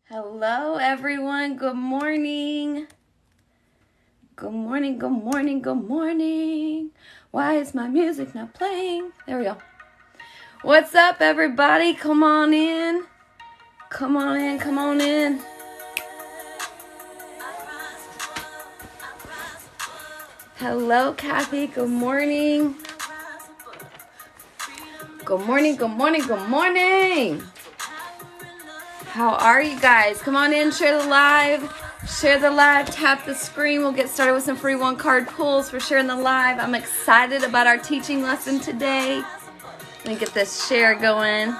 Hello, everyone. Good morning. Good morning, good morning, good morning. Why is my music not playing? There we go. What's up, everybody? Come on in. Come on in, come on in. Hello, Kathy. Good morning. Good morning, good morning, good morning. How are you guys? Come on in, share the live. Share the live, tap the screen. We'll get started with some free one card pulls for sharing the live. I'm excited about our teaching lesson today. Let me get this share going.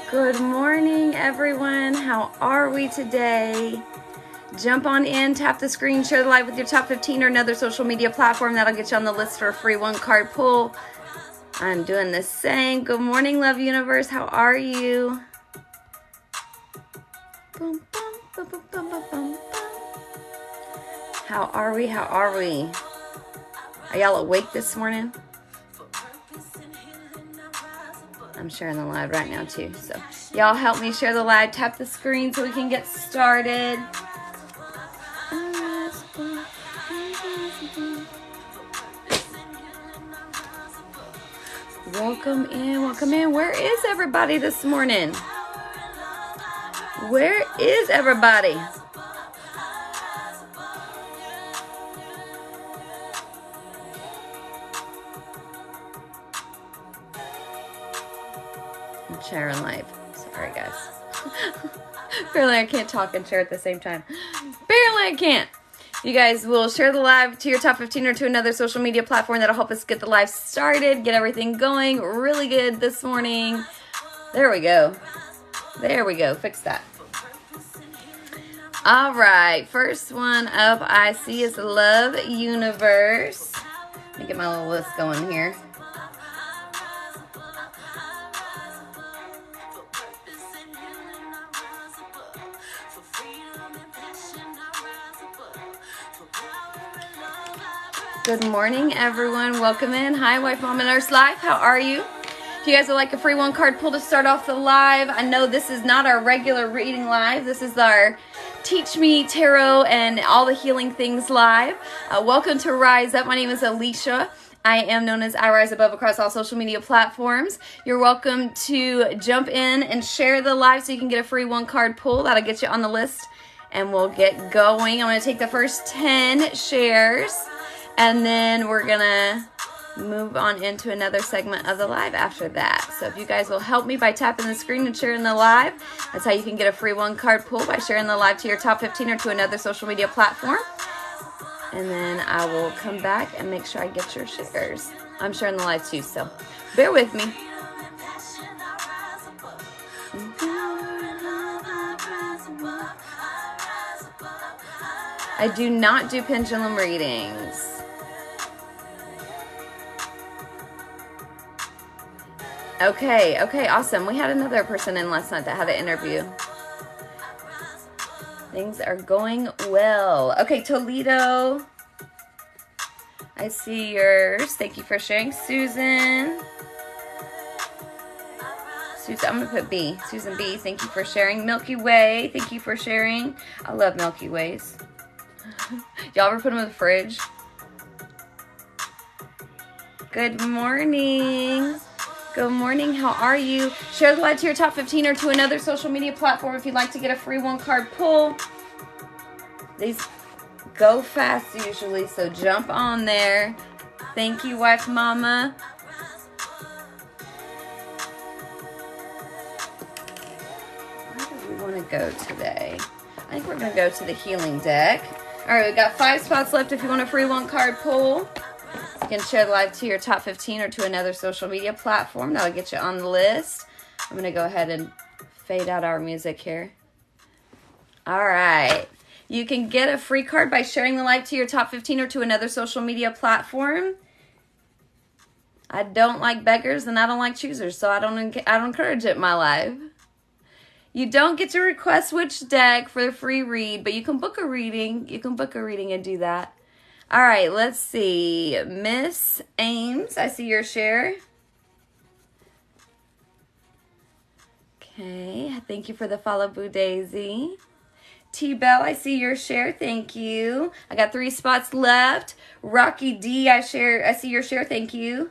Good morning, everyone. How are we today? Jump on in, tap the screen, share the live with your top 15 or another social media platform. That'll get you on the list for a free one card pull. I'm doing the same. Good morning, Love Universe. How are you? How are we? How are we? Are y'all awake this morning? I'm sharing the live right now too. So y'all help me share the live. Tap the screen so we can get started. Welcome in, welcome in. Where is everybody this morning? Where is everybody? I'm sharing live. Sorry, guys. Apparently I can't talk and share at the same time. Apparently I can't. You guys will share the live to your top 15 or to another social media platform. That'll help us get the live started, get everything going really good this morning. There we go. There we go. Fix that. All right. First one up I see is Love Universe. Let me get my little list going here. Good morning, everyone. Welcome in. Hi, Wife, Mom, and Nurse Live. How are you? If you guys would like a free one card pull to start off the live, I know this is not our regular reading live. This is our Teach Me Tarot and all the healing things live. Welcome to Rise Up. My name is Alicia. I am known as I Rise Above across all social media platforms. You're welcome to jump in and share the live so you can get a free one card pull. That'll get you on the list, and we'll get going. I'm going to take the first 10 shares. And then we're going to move on into another segment of the live after that. So if you guys will help me by tapping the screen and sharing the live, that's how you can get a free one card pull, by sharing the live to your top 15 or to another social media platform. And then I will come back and make sure I get your shares. I'm sharing the live too, so bear with me. I do not do pendulum readings. Okay, awesome. We had another person in last night that had an interview. Things are going well. Okay, Toledo. I see yours. Thank you for sharing. Susan, I'm going to put B. Susan B, thank you for sharing. Milky Way, thank you for sharing. I love Milky Ways. Y'all ever put them in the fridge? Good morning. Good morning. How are you? Share the live to your top 15 or to another social media platform if you'd like to get a free one card pull. These go fast usually, so jump on there. Thank you, Wife Mama. Where do we want to go today? I think we're going to go to the healing deck. All right, we've got 5 spots left if you want a free one card pull. You can share the live to your top 15 or to another social media platform. That'll get you on the list. I'm going to go ahead and fade out our music here. All right. You can get a free card by sharing the live to your top 15 or to another social media platform. I don't like beggars and I don't like choosers, so I don't encourage it in my live. You don't get to request which deck for the free read, but you can book a reading. You can book a reading and do that. All right, let's see. Miss Ames, I see your share. Okay, thank you for the follow, Boo Daisy. T-Bell, I see your share. Thank you. I got 3 spots left. Rocky D, I see your share. Thank you.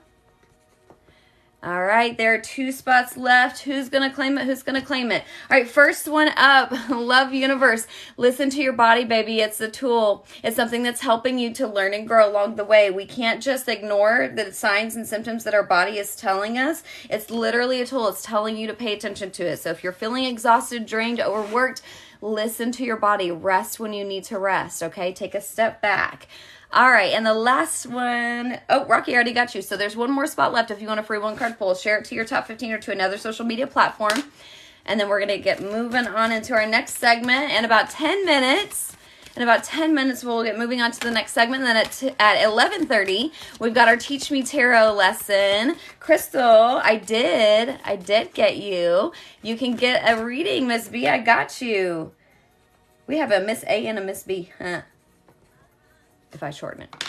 All right, there are 2 spots left. Who's going to claim it? Who's going to claim it? All right, first one up. Love Universe. Listen to your body, baby. It's a tool. It's something that's helping you to learn and grow along the way. We can't just ignore the signs and symptoms that our body is telling us. It's literally a tool. It's telling you to pay attention to it. So if you're feeling exhausted, drained, overworked, listen to your body. Rest when you need to rest, okay? Take a step back. All right, and the last one, oh, Rocky, I already got you. So there's one more spot left if you want a free 1-card pull. Share it to your top 15 or to another social media platform. And then we're going to get moving on into our next segment in about 10 minutes. In about 10 minutes, we'll get moving on to the next segment. And then at 11:30, we've got our Teach Me Tarot lesson. Crystal, I did get you. You can get a reading, Miss B. I got you. We have a Miss A and a Miss B, huh? If I shorten it.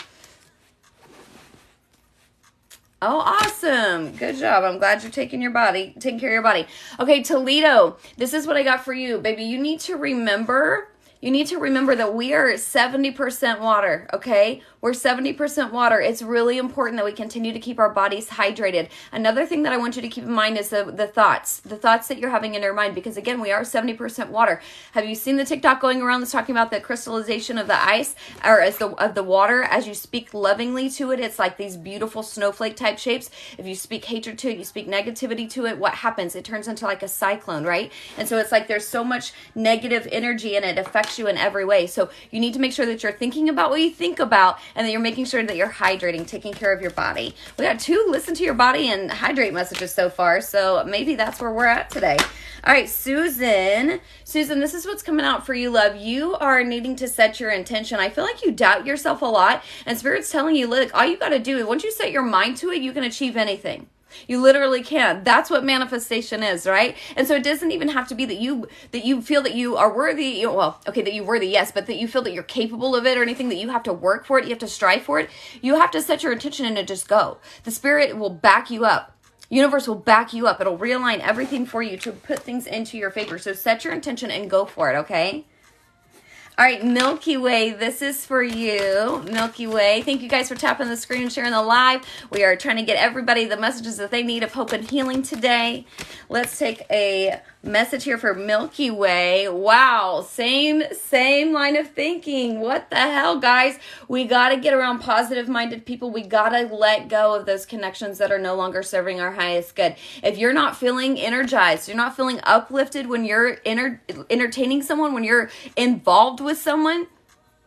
Oh, awesome. Good job. I'm glad you're taking care of your body. Okay, Toledo, this is what I got for you. Baby, you need to remember that we are 70% water, okay? We're 70% water. It's really important that we continue to keep our bodies hydrated. Another thing that I want you to keep in mind is the thoughts that you're having in your mind, because again, we are 70% water. Have you seen the TikTok going around that's talking about the crystallization of the ice or of the water as you speak lovingly to it? It's like these beautiful snowflake type shapes. If you speak hatred to it, you speak negativity to it, what happens? It turns into like a cyclone, right? And so it's like there's so much negative energy and it affects you in every way. So you need to make sure that you're thinking about what you think about and that you're making sure that you're hydrating, taking care of your body. We got 2 listen to your body and hydrate messages so far, so maybe that's where we're at today. All right, Susan, this is what's coming out for you, love. You are needing to set your intention. I feel like you doubt yourself a lot, and Spirit's telling you, look, all you got to do is once you set your mind to it, you can achieve anything. You literally can. That's what manifestation is, right? And so it doesn't even have to be that you feel that you are worthy. Well, okay, that you're worthy, yes, but that you feel that you're capable of it or anything, that you have to work for it, you have to strive for it. You have to set your intention and to just go. The Spirit will back you up. Universe will back you up. It'll realign everything for you to put things into your favor. So set your intention and go for it, okay? All right, Milky Way, this is for you. Milky Way, thank you guys for tapping the screen and sharing the live. We are trying to get everybody the messages that they need of hope and healing today. Let's take a message here for Milky Way. Wow, same line of thinking. What the hell, guys? We got to get around positive-minded people. We got to let go of those connections that are no longer serving our highest good. If you're not feeling energized, you're not feeling uplifted when you're entertaining someone, when you're involved with someone,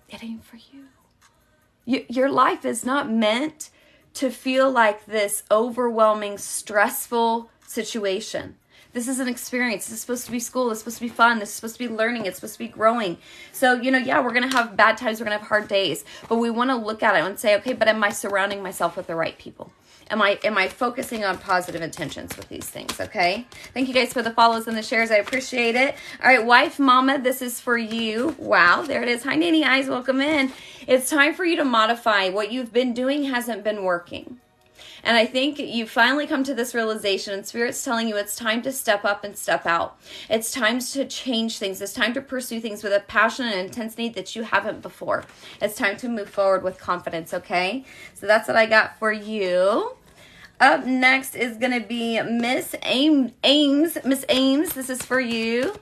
it ain't for you. Your life is not meant to feel like this overwhelming, stressful situation. This is an experience. This is supposed to be school. This is supposed to be fun. This is supposed to be learning. It's supposed to be growing. So, yeah, we're going to have bad times. We're going to have hard days. But we want to look at it and say, okay, but am I surrounding myself with the right people? Am I focusing on positive intentions with these things, okay? Thank you guys for the follows and the shares. I appreciate it. All right, wife, mama, this is for you. Wow, there it is. Hi, Nanny Eyes. Welcome in. It's time for you to modify. What you've been doing hasn't been working. And I think you finally come to this realization, and Spirit's telling you it's time to step up and step out. It's time to change things. It's time to pursue things with a passion and intensity that you haven't before. It's time to move forward with confidence, okay? So that's what I got for you. Up next is going to be Miss Ames. Miss Ames, this is for you.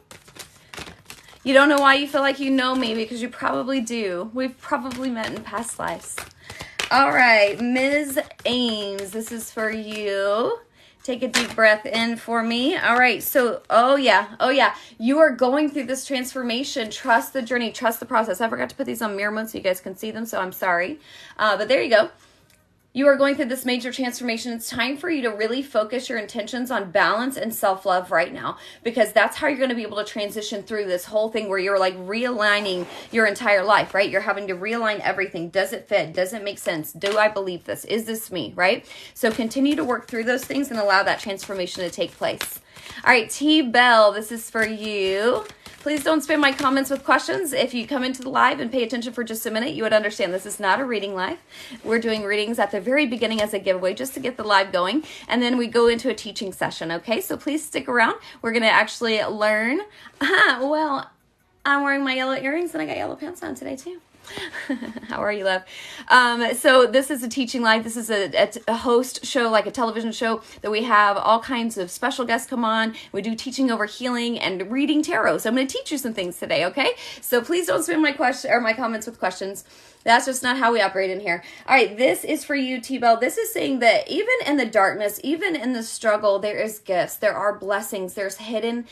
You don't know why you feel like you know me, because you probably do. We've probably met in past lives. All right, Ms. Ames, this is for you. Take a deep breath in for me. All right, so, oh yeah. You are going through this transformation. Trust the journey, trust the process. I forgot to put these on mirror mode so you guys can see them, so I'm sorry. But there you go. You are going through this major transformation. It's time for you to really focus your intentions on balance and self-love right now, because that's how you're going to be able to transition through this whole thing where you're like realigning your entire life, right? You're having to realign everything. Does it fit? Does it make sense? Do I believe this? Is this me, right? So continue to work through those things and allow that transformation to take place. All right, T-Bell, this is for you. Please don't spam my comments with questions. If you come into the live and pay attention for just a minute, you would understand this is not a reading live. We're doing readings at the very beginning as a giveaway just to get the live going. And then we go into a teaching session, okay? So please stick around. We're going to actually learn. Well, I'm wearing my yellow earrings and I got yellow pants on today too. How are you, love? So this is a teaching live. This is a host show, like a television show that we have all kinds of special guests come on. We do teaching over healing and reading tarot. So I'm going to teach you some things today, okay? So please don't spam my comments with questions. That's just not how we operate in here. All right, this is for you, T-Bell. This is saying that even in the darkness, even in the struggle, there is gifts. There are blessings. There's hidden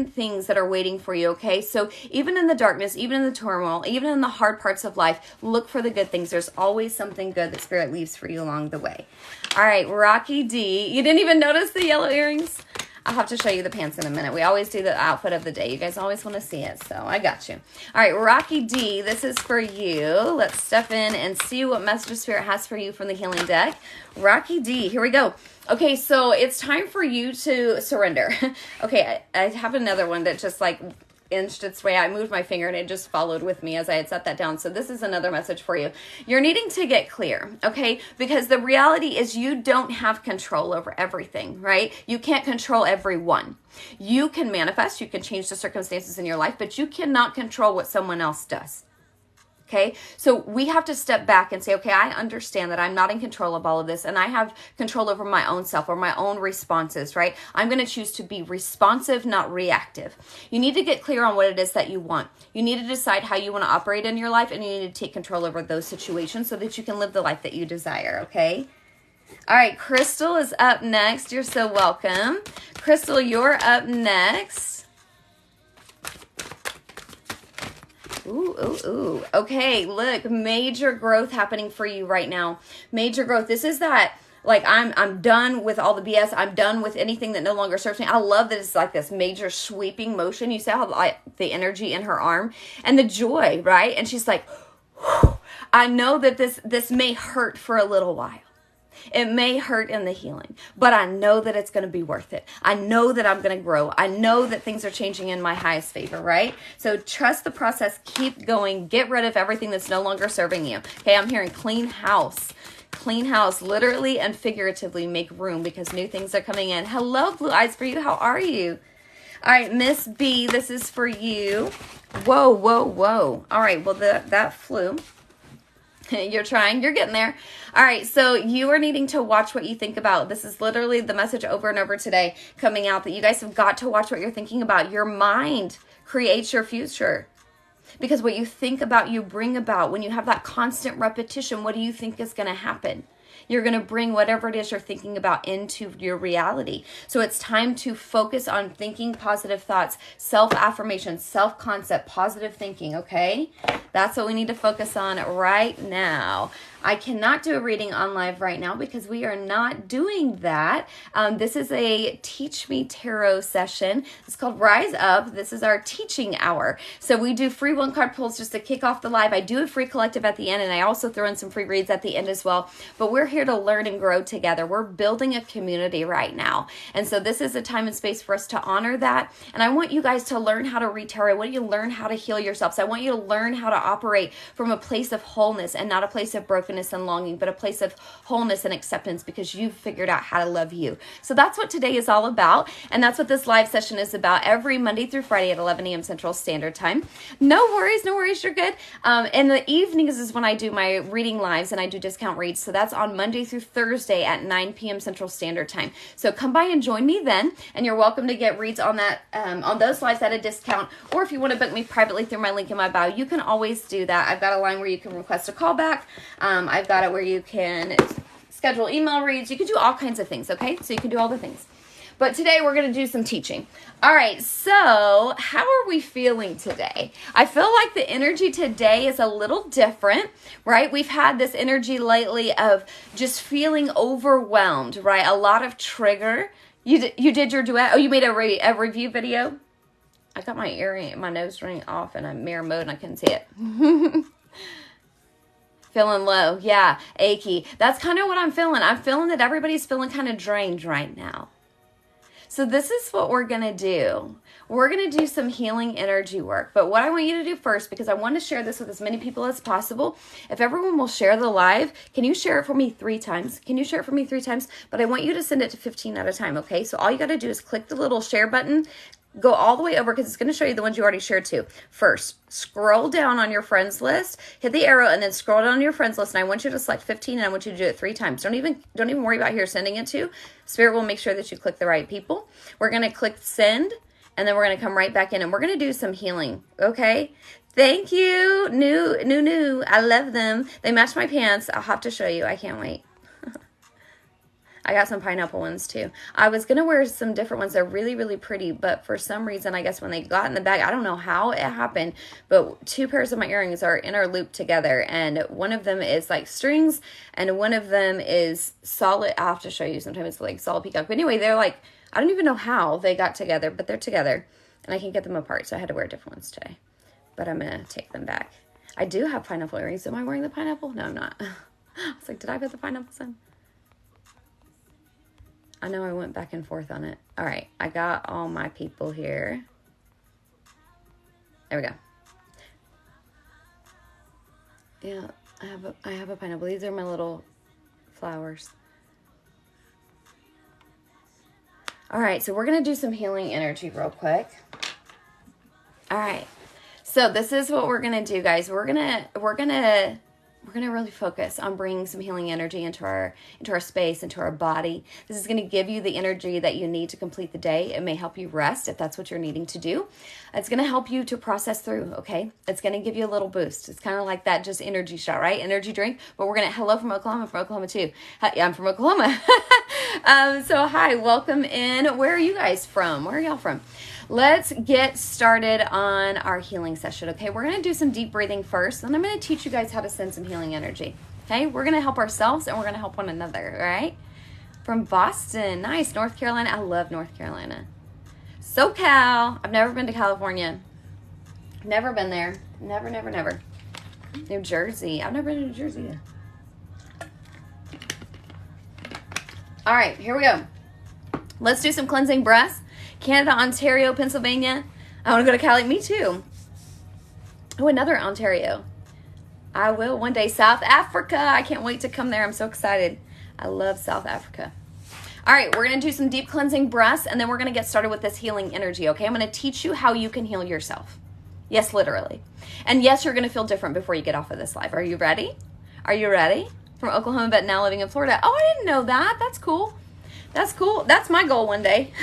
things that are waiting for you, okay? So even in the darkness, even in the turmoil, even in the hard parts of life, look for the good things. There's always something good that Spirit leaves for you along the way. All right, Rocky D. You didn't even notice the yellow earrings? I'll have to show you the pants in a minute. We always do the outfit of the day. You guys always want to see it, so I got you. All right, Rocky D, this is for you. Let's step in and see what message of Spirit has for you from the healing deck. Rocky D, here we go. Okay, so it's time for you to surrender. Okay, I have another one that just like inched its way. I moved my finger and it just followed with me as I had set that down. So this is another message for you. You're needing to get clear, okay? Because the reality is you don't have control over everything, right? You can't control everyone. You can manifest, you can change the circumstances in your life, but you cannot control what someone else does. Okay, so we have to step back and say, okay, I understand that I'm not in control of all of this and I have control over my own self or my own responses, right? I'm going to choose to be responsive, not reactive. You need to get clear on what it is that you want. You need to decide how you want to operate in your life and you need to take control over those situations so that you can live the life that you desire, okay? All right, Crystal is up next. You're so welcome. Crystal, you're up next. Ooh. Okay, look, major growth happening for you right now. Major growth. This is that, like, I'm done with all the BS. I'm done with anything that no longer serves me. I love that it's like this major sweeping motion. You see how like the energy in her arm and the joy, right? And she's like, whew, I know that this may hurt for a little while. It may hurt in the healing, but I know that it's going to be worth it. I know that I'm going to grow. I know that things are changing in my highest favor, right? So trust the process. Keep going. Get rid of everything that's no longer serving you. Okay, I'm hearing clean house. Clean house, literally and figuratively. Make room because new things are coming in. Hello, Blue Eyes for you. How are you? All right, Miss B, this is for you. Whoa. All right, well, that flew. You're trying. You're getting there. All right. So you are needing to watch what you think about. This is literally the message over and over today coming out that you guys have got to watch what you're thinking about. Your mind creates your future. Because what you think about, you bring about. When you have that constant repetition, what do you think is going to happen? You're going to bring whatever it is you're thinking about into your reality. So it's time to focus on thinking positive thoughts, self-affirmation, self-concept, positive thinking, okay? That's what we need to focus on right now. I cannot do a reading on live right now because we are not doing that. This is a Teach Me Tarot session. It's called Rise Up. This is our teaching hour. So we do free one-card pulls just to kick off the live. I do a free collective at the end, and I also throw in some free reads at the end as well. But we're here to learn and grow together. We're building a community right now. And so this is a time and space for us to honor that. And I want you guys to learn how to read tarot. I want you to learn how to heal yourselves. I want you to learn how to operate from a place of wholeness and not a place of brokenness and longing, but a place of wholeness and acceptance because you've figured out how to love you. So that's what today is all about. And that's what this live session is about every Monday through Friday at 11 a.m. Central Standard Time. No worries. You're good. In the evenings is when I do my reading lives and I do discount reads. So that's on Monday through Thursday at 9 p.m. Central Standard Time. So come by and join me then. And you're welcome to get reads on that, on those lives at a discount. Or if you want to book me privately through my link in my bio, you can always do that. I've got a line where you can request a call back. I've got it where you can schedule email reads. You can do all kinds of things, okay? So you can do all the things. But today we're going to do some teaching. All right, so how are we feeling today? I feel like the energy today is a little different, right? We've had this energy lately of just feeling overwhelmed, right? A lot of trigger. You did your duet. Oh, you made a review video? I got my nose ring off in a mirror mode and I couldn't see it. Feeling low. Yeah, achy. That's kind of what I'm feeling. I'm feeling that everybody's feeling kind of drained right now. So this is what we're going to do. We're going to do some healing energy work. But what I want you to do first, because I want to share this with as many people as possible, if everyone will share the live, can you share it for me 3 times? Can you share it for me 3 times? But I want you to send it to 15 at a time, okay? So all you got to do is click the little share button, go all the way over because it's going to show you the ones you already shared to. First, scroll down on your friends list, hit the arrow, and then scroll down on your friends list. And I want you to select 15, and I want you to do it 3 times. Don't even worry about who you're sending it to. Spirit will make sure that you click the right people. We're going to click send, and then we're going to come right back in, and we're going to do some healing, okay? Thank you. New. I love them. They match my pants. I'll have to show you. I can't wait. I got some pineapple ones too. I was going to wear some different ones. They're really, really pretty, but for some reason, I guess when they got in the bag, I don't know how it happened, but 2 pairs of my earrings are interlooped together, and one of them is like strings, and one of them is solid. I'll have to show you sometime. It's like solid peacock. But anyway, they're like, I don't even know how they got together, but they're together, and I can't get them apart, so I had to wear different ones today, but I'm going to take them back. I do have pineapple earrings. Am I wearing the pineapple? No, I'm not. I was like, did I put the pineapples in? I know I went back and forth on it. All right, I got all my people here. There we go. Yeah, I have a pineapple. These are my little flowers. All right, so we're going to do some healing energy real quick. All right. So this is what we're going to do, guys. We're going to really focus on bringing some healing energy into our space, into our body. This is going to give you the energy that you need to complete the day. It may help you rest if that's what you're needing to do. It's going to help you to process through, okay? It's going to give you a little boost. It's kind of like that just energy shot, right? Energy drink. But we're going to, hello from Oklahoma too. Yeah, I'm from Oklahoma. So hi, welcome in. Where are you guys from? Where are y'all from? Let's get started on our healing session, okay? We're going to do some deep breathing first, and I'm going to teach you guys how to send some healing energy, okay? We're going to help ourselves, and we're going to help one another, all right? From Boston. Nice. North Carolina. I love North Carolina. SoCal. I've never been to California. Never been there. Never. New Jersey. I've never been to New Jersey. All right, here we go. Let's do some cleansing breaths. Canada, Ontario, Pennsylvania. I want to go to Cali. Me too. Oh, another Ontario. I will one day. South Africa. I can't wait to come there. I'm so excited. I love South Africa. All right, we're going to do some deep cleansing breaths, and then we're going to get started with this healing energy, okay? I'm going to teach you how you can heal yourself. Yes, literally. And yes, you're going to feel different before you get off of this live. Are you ready? Are you ready? From Oklahoma, but now living in Florida. Oh, I didn't know that. That's cool. That's cool. That's my goal one day.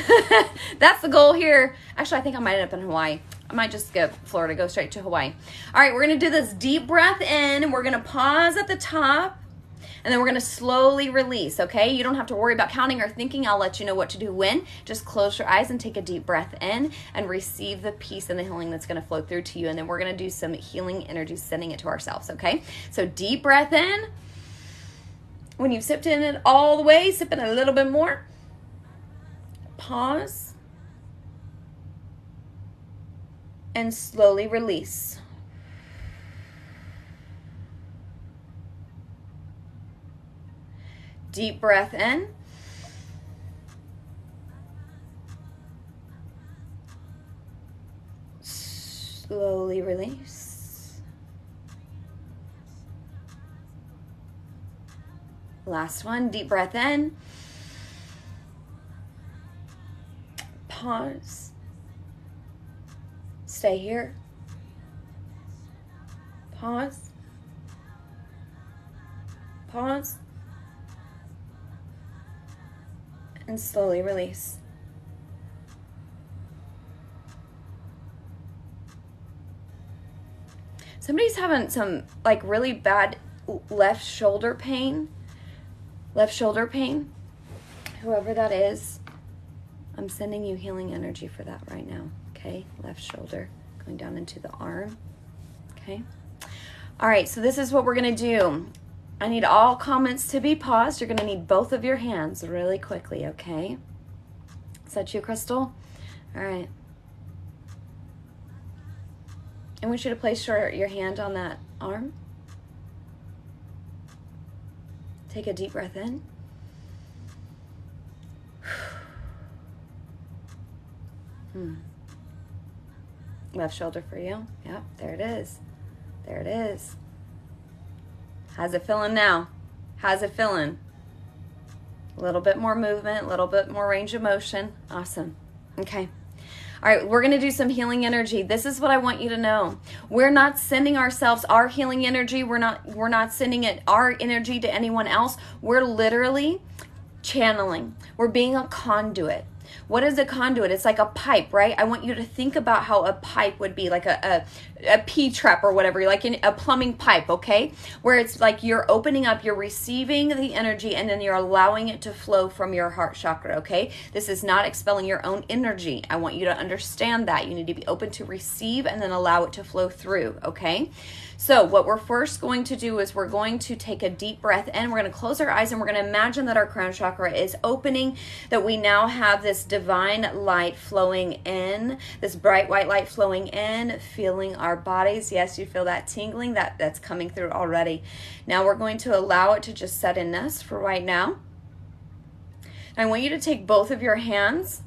That's the goal here. Actually, I think I might end up in Hawaii. I might just skip Florida, go straight to Hawaii. All right, we're going to do this deep breath in. We're going to pause at the top, and then we're going to slowly release, okay? You don't have to worry about counting or thinking. I'll let you know what to do when. Just close your eyes and take a deep breath in and receive the peace and the healing that's going to flow through to you. And then we're going to do some healing energy, sending it to ourselves, okay? So deep breath in. When you've sipped in it all the way, sip in a little bit more. Pause. And slowly release. Deep breath in. Slowly release. Last one, deep breath in. Pause. Stay here. Pause. Pause. And slowly release. Somebody's having some like really bad left shoulder pain. Whoever that is, I'm sending you healing energy for that right now, okay? Left shoulder going down into the arm, okay? All right, so this is what we're going to do. I need all comments to be paused. You're going to need both of your hands really quickly, okay? Is that you, Crystal? All right. I want you to place your hand on that arm. Take a deep breath in. Left shoulder for you. Yep, there it is. There it is. How's it feeling now? How's it feeling? A little bit more movement, a little bit more range of motion. Awesome. Okay. All right, we're going to do some healing energy. This is what I want you to know. We're not sending ourselves our healing energy. We're not sending our energy to anyone else. We're literally channeling. We're being a conduit. What is a conduit? It's like a pipe, right? I want you to think about how a pipe would be, like a P-trap or whatever, like a plumbing pipe, okay? Where it's like you're opening up, you're receiving the energy, and then you're allowing it to flow from your heart chakra, okay? This is not expelling your own energy. I want you to understand that. You need to be open to receive and then allow it to flow through, okay? So what we're first going to do is we're going to take a deep breath in. We're going to close our eyes and we're going to imagine that our crown chakra is opening, that we now have this divine light flowing in, this bright white light flowing in, feeling our bodies. Yes, you feel that tingling, that's coming through already. Now we're going to allow it to just set in us for right now. I want you to take both of your hands,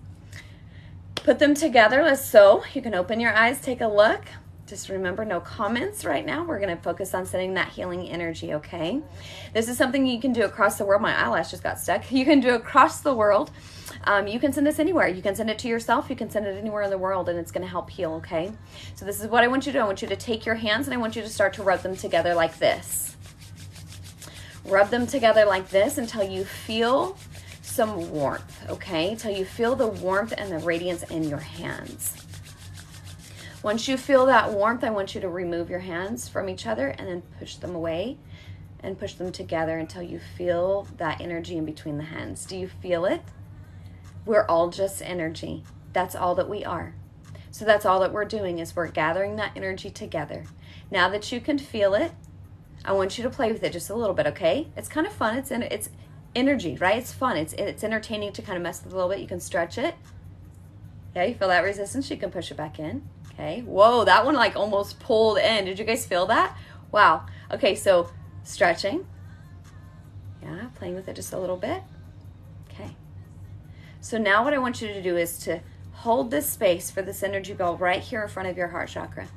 put them together as so. You can open your eyes, take a look. Just remember, no comments right now. We're going to focus on sending that healing energy, okay? This is something you can do across the world. My eyelash just got stuck. You can do across the world. You can send this anywhere. You can send it to yourself. You can send it anywhere in the world, and it's going to help heal, okay? So this is what I want you to do. I want you to take your hands, and I want you to start to rub them together like this. Rub them together like this until you feel some warmth, okay? Until you feel the warmth and the radiance in your hands. Once you feel that warmth, I want you to remove your hands from each other and then push them away and push them together until you feel that energy in between the hands. Do you feel it? We're all just energy. That's all that we are. So that's all that we're doing, is we're gathering that energy together. Now that you can feel it, I want you to play with it just a little bit, okay? It's kind of fun. It's energy, right? It's fun. It's entertaining to kind of mess with it a little bit. You can stretch it. Yeah, you feel that resistance? You can push it back in. Okay. Whoa, that one like almost pulled in. Did you guys feel that? Wow. Okay, so stretching. Yeah, playing with it just a little bit. Okay. So now what I want you to do is to hold this space for this energy ball right here in front of your heart chakra.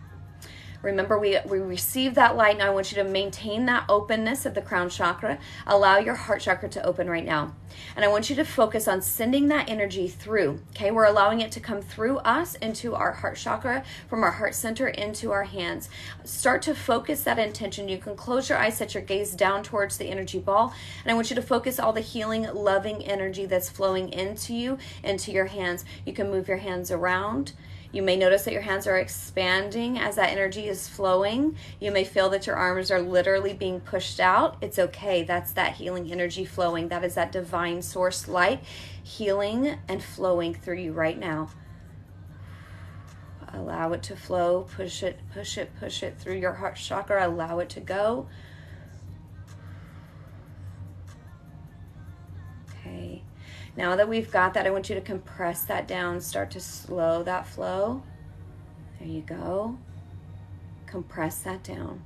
Remember, we receive that light. Now I want you to maintain that openness of the crown chakra. Allow your heart chakra to open right now. And I want you to focus on sending that energy through. Okay, we're allowing it to come through us into our heart chakra, from our heart center into our hands. Start to focus that intention. You can close your eyes, set your gaze down towards the energy ball. And I want you to focus all the healing, loving energy that's flowing into you, into your hands. You can move your hands around. You may notice that your hands are expanding as that energy is flowing. You may feel that your arms are literally being pushed out. It's okay. That's that healing energy flowing. That is that divine source light healing and flowing through you right now. Allow it to flow. Push it, push it, push it through your heart chakra. Allow it to go. Okay. Now that we've got that, I want you to compress that down. Start to slow that flow. There you go. Compress that down.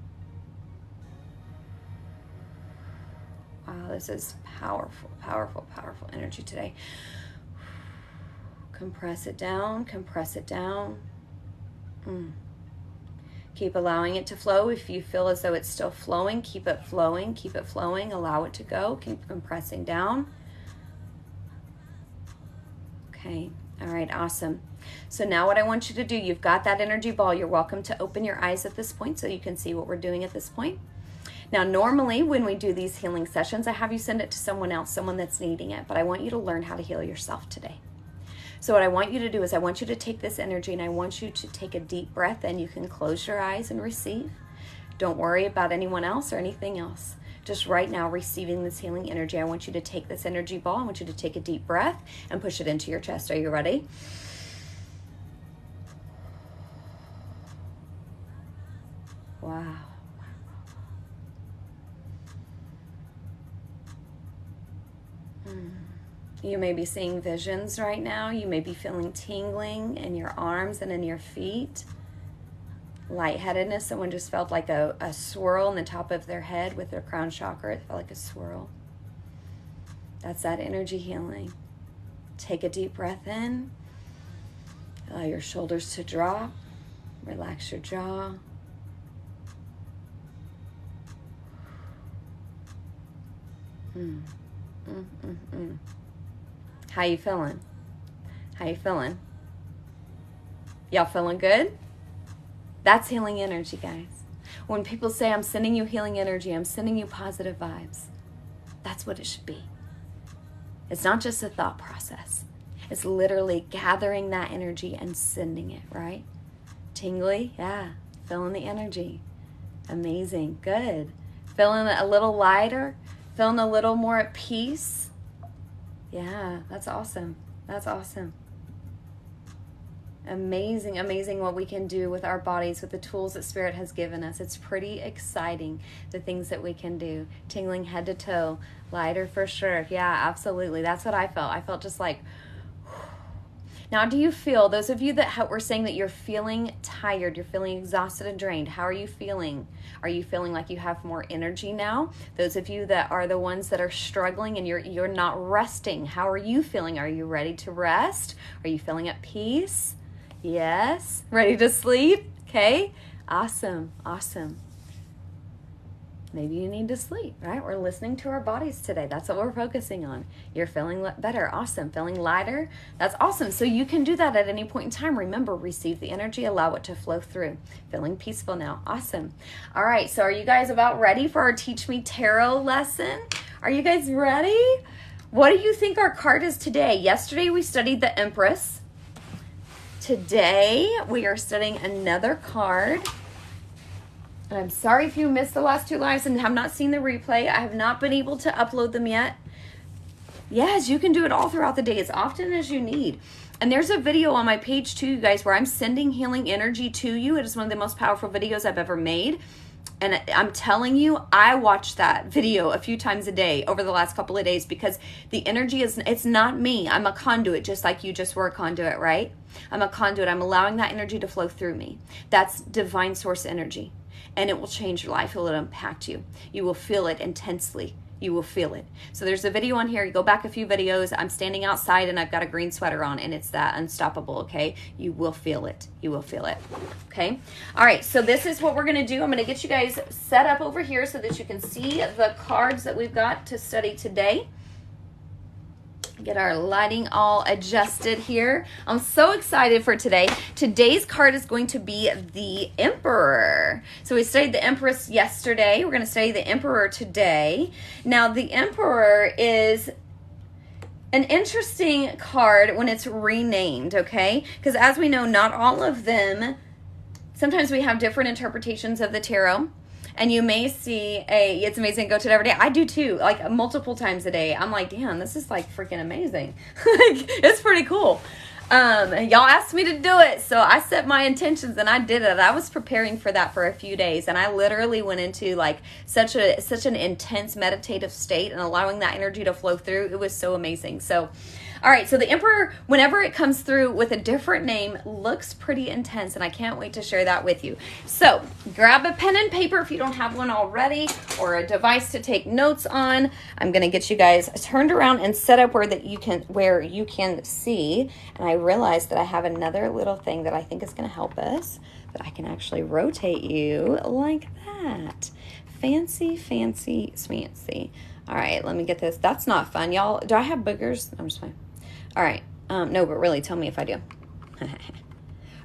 Wow, this is powerful, powerful, powerful energy today. Compress it down, compress it down. Keep allowing it to flow. If you feel as though it's still flowing, keep it flowing, keep it flowing. Allow it to go. Keep compressing down. Okay, all right, awesome. So now what I want you to do, you've got that energy ball. You're welcome to open your eyes at this point so you can see what we're doing at this point. Now, normally when we do these healing sessions, I have you send it to someone else, someone that's needing it, but I want you to learn how to heal yourself today. So what I want you to do is I want you to take this energy and I want you to take a deep breath, and you can close your eyes and receive. Don't worry about anyone else or anything else. Just right now, receiving this healing energy. I want you to take this energy ball. I want you to take a deep breath and push it into your chest. Are you ready? Wow. You may be seeing visions right now. You may be feeling tingling in your arms and in your feet. Lightheadedness. Someone just felt like a swirl in the top of their head with their crown chakra. It felt like a swirl. That's that energy healing. Take a deep breath in. Allow your shoulders to drop. Relax your jaw. How you feeling? How you feeling? Y'all feeling good? That's healing energy, guys. When people say, I'm sending you healing energy, I'm sending you positive vibes, that's what it should be. It's not just a thought process. It's literally gathering that energy and sending it, right? Tingly? Yeah. Feeling the energy. Amazing. Good. Feeling a little lighter? Feeling a little more at peace? Yeah, that's awesome. That's awesome. Amazing, amazing what we can do with our bodies, with the tools that Spirit has given us. It's pretty exciting, the things that we can do. Tingling head to toe, lighter for sure. Yeah, absolutely. That's what I felt. I felt just like, now, do you feel, those of you that were saying that you're feeling tired, you're feeling exhausted and drained, how are you feeling? Are you feeling like you have more energy now? Those of you that are the ones that are struggling and you're not resting, how are you feeling? Are you ready to rest? Are you feeling at peace? Yes. Ready to sleep? Okay. Awesome. Awesome. Maybe you need to sleep, right? We're listening to our bodies today. That's what we're focusing on. You're feeling better. Awesome. Feeling lighter. That's awesome. So you can do that at any point in time. Remember, receive the energy, allow it to flow through. Feeling peaceful now. Awesome. All right. So are you guys about ready for our Teach Me Tarot lesson? Are you guys ready? What do you think our card is today? Yesterday we studied the Empress. Today we are studying another card. And I'm sorry if you missed the last two lives and have not seen the replay. I have not been able to upload them yet. Yes, you can do it all throughout the day, as often as you need. And there's a video on my page too, you guys, where I'm sending healing energy to you. It is one of the most powerful videos I've ever made. And I'm telling you, I watched that video a few times a day over the last couple of days because the energy it's not me. I'm a conduit, just like you just were a conduit, right? I'm a conduit. I'm allowing that energy to flow through me. That's divine source energy. And it will change your life. It will impact you. You will feel it intensely. You will feel it. So there's a video on here. You go back a few videos. I'm standing outside and I've got a green sweater on and it's that unstoppable, okay? You will feel it. You will feel it, okay? All right, so this is what we're going to do. I'm going to get you guys set up over here so that you can see the cards that we've got to study today. Get our lighting all adjusted here. I'm so excited for today. Today's card is going to be the Emperor. So we studied the Empress yesterday. We're going to study the Emperor today. Now, the Emperor is an interesting card when it's renamed, okay? Because as we know, not all of them, sometimes we have different interpretations of the tarot. And you may see it's amazing, go to it every day. I do too, like multiple times a day. I'm like, damn, this is like freaking amazing. Like, it's pretty cool. Y'all asked me to do it, so I set my intentions and I did it. I was preparing for that for a few days, and I literally went into like such an intense meditative state and allowing that energy to flow through. It was so amazing. So, all right, so the Emperor, whenever it comes through with a different name, looks pretty intense, and I can't wait to share that with you. So grab a pen and paper if you don't have one already, or a device to take notes on. I'm going to get you guys turned around and set up where you can see. And I realized that I have another little thing that I think is going to help us, that I can actually rotate you like that. Fancy, fancy, smancy. All right, let me get this. That's not fun, y'all. Do I have boogers? I'm just fine. All right. No, but really, tell me if I do.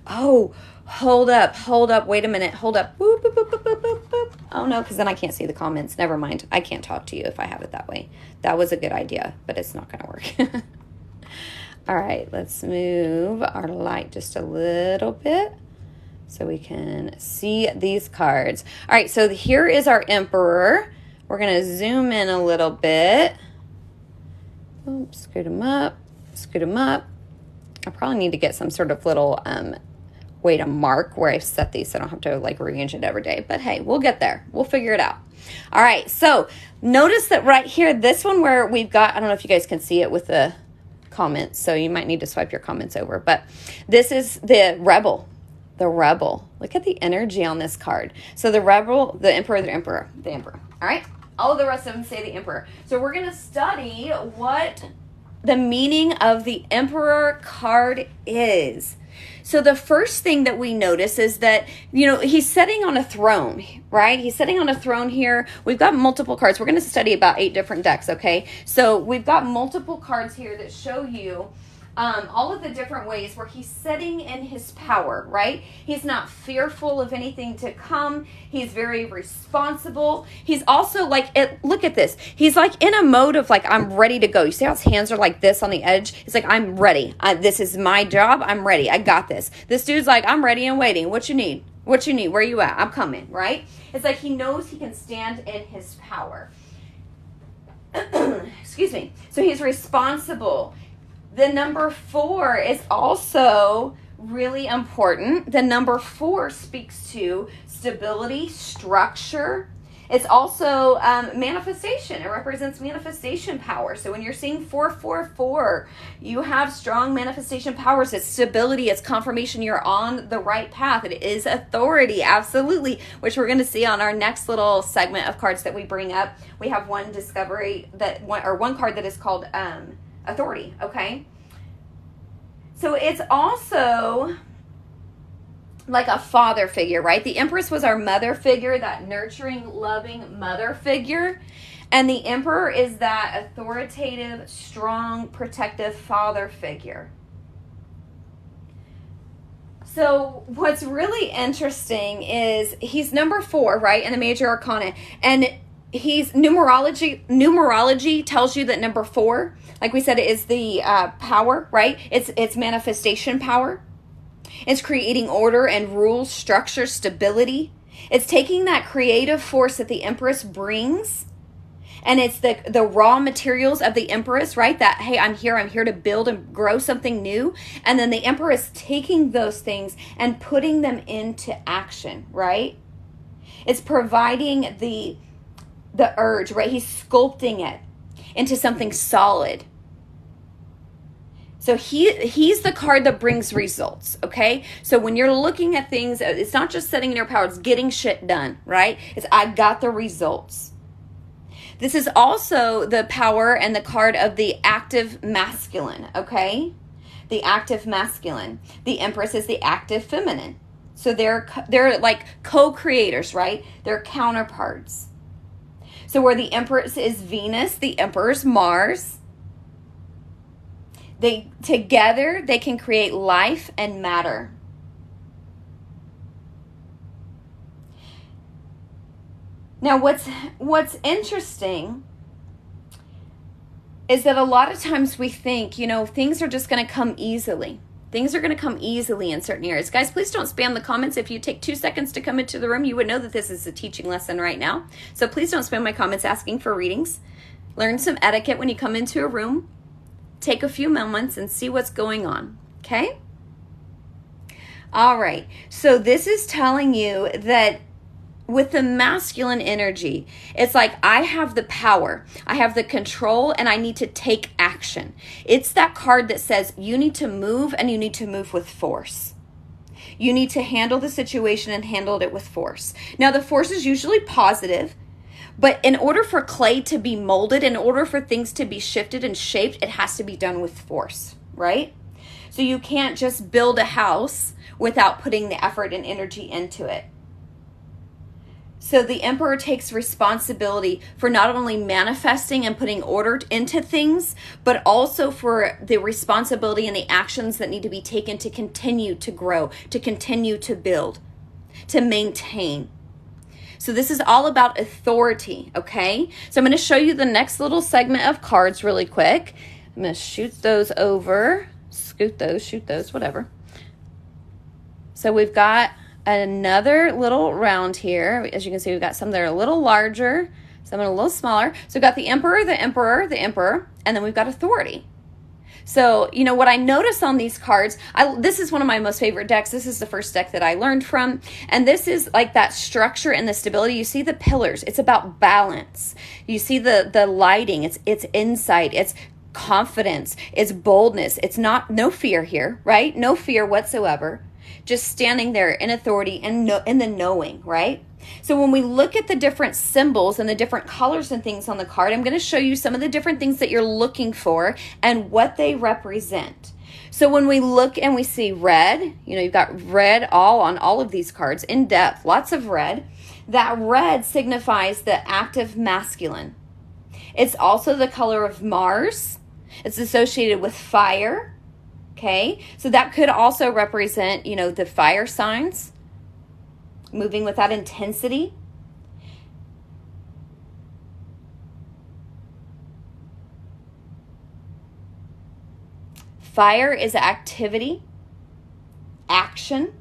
Oh, hold up. Wait a minute. Hold up. Boop, boop, boop, boop, boop, boop, boop. Oh, no, because then I can't see the comments. Never mind. I can't talk to you if I have it that way. That was a good idea, but it's not going to work. All right, let's move our light just a little bit so we can see these cards. All right, so here is our Emperor. We're going to zoom in a little bit. Oops, scoot him up. I probably need to get some sort of little way to mark where I set these so I don't have to like rearrange it every day. But hey, we'll get there. We'll figure it out. All right, so notice that right here, this one where we've got, I don't know if you guys can see it with the comments, so you might need to swipe your comments over. But this is the Rebel. The Rebel. Look at the energy on this card. So the Rebel, the Emperor, the Emperor, the Emperor. All right? All of the rest of them say the Emperor. So we're going to study what the meaning of the Emperor card is. So the first thing that we notice is that, he's sitting on a throne, right? He's sitting on a throne here. We've got multiple cards. We're going to study about 8 different decks, okay? So we've got multiple cards here that show you all of the different ways where he's sitting in his power, right? He's not fearful of anything to come. He's very responsible. He's also look at this. He's like in a mode of I'm ready to go. You see how his hands are like this on the edge? It's like, I'm ready. This is my job. I'm ready. I got this. This dude's like, I'm ready and waiting. What you need? What you need? Where you at? I'm coming, right? It's like he knows he can stand in his power. Excuse me. So he's responsible. The number 4 is also really important. The number 4 speaks to stability, structure. It's also manifestation. It represents manifestation power. So when you're seeing 444, you have strong manifestation powers. It's stability. It's confirmation you're on the right path. It is authority, absolutely, which we're going to see on our next little segment of cards that we bring up. We have one card that is called authority, okay? So it's also like a father figure, right? The Empress was our mother figure, that nurturing, loving mother figure. And the Emperor is that authoritative, strong, protective father figure. So what's really interesting is he's number 4, right, in the major arcana. And he's numerology tells you that number 4, like we said, is the power, right? It's manifestation power. It's creating order and rules, structure, stability. It's taking that creative force that the Empress brings, and it's the raw materials of the Empress, right? That, hey, I'm here to build and grow something new. And then the Empress taking those things and putting them into action, right? It's providing the urge, right? He's sculpting it into something solid. So he's the card that brings results, okay? So when you're looking at things, it's not just sitting in your power, it's getting shit done, right? It's I got the results. This is also the power and the card of the active masculine, okay? The active masculine. The Empress is the active feminine. So they're like co-creators, right? They're counterparts. So where the Empress is Venus, the Emperor's Mars. Together they can create life and matter. Now what's interesting is that a lot of times we think, things are just going to come easily. Things are going to come easily in certain areas. Guys, please don't spam the comments. If you take 2 seconds to come into the room, you would know that this is a teaching lesson right now. So please don't spam my comments asking for readings. Learn some etiquette when you come into a room. Take a few moments and see what's going on, okay? All right, so this is telling you that with the masculine energy, it's like I have the power, I have the control, and I need to take action. It's that card that says you need to move, and you need to move with force. You need to handle the situation and handle it with force. Now, the force is usually positive, but in order for clay to be molded, in order for things to be shifted and shaped, it has to be done with force, right? So you can't just build a house without putting the effort and energy into it. So the Emperor takes responsibility for not only manifesting and putting order into things, but also for the responsibility and the actions that need to be taken to continue to grow, to continue to build, to maintain. So this is all about authority, okay? So I'm going to show you the next little segment of cards really quick. I'm going to shoot those over, scoot those, shoot those, whatever. So we've got another little round here. As you can see, we've got some that are a little larger, some that are a little smaller. So we've got the Emperor, the Emperor, the Emperor, and then we've got authority. So, what I notice on these cards, this is one of my most favorite decks. This is the first deck that I learned from. And this is like that structure and the stability. You see the pillars. It's about balance. You see the lighting. It's insight. It's confidence. It's boldness. It's no fear here, right? No fear whatsoever. Just standing there in authority and in the knowing, right? So when we look at the different symbols and the different colors and things on the card, I'm going to show you some of the different things that you're looking for and what they represent. So when we look and we see red, you've got red all on all of these cards, in depth, lots of red. That red signifies the active masculine. It's also the color of Mars. It's associated with fire. Okay, so that could also represent, the fire signs, moving with that intensity. Fire is activity, action.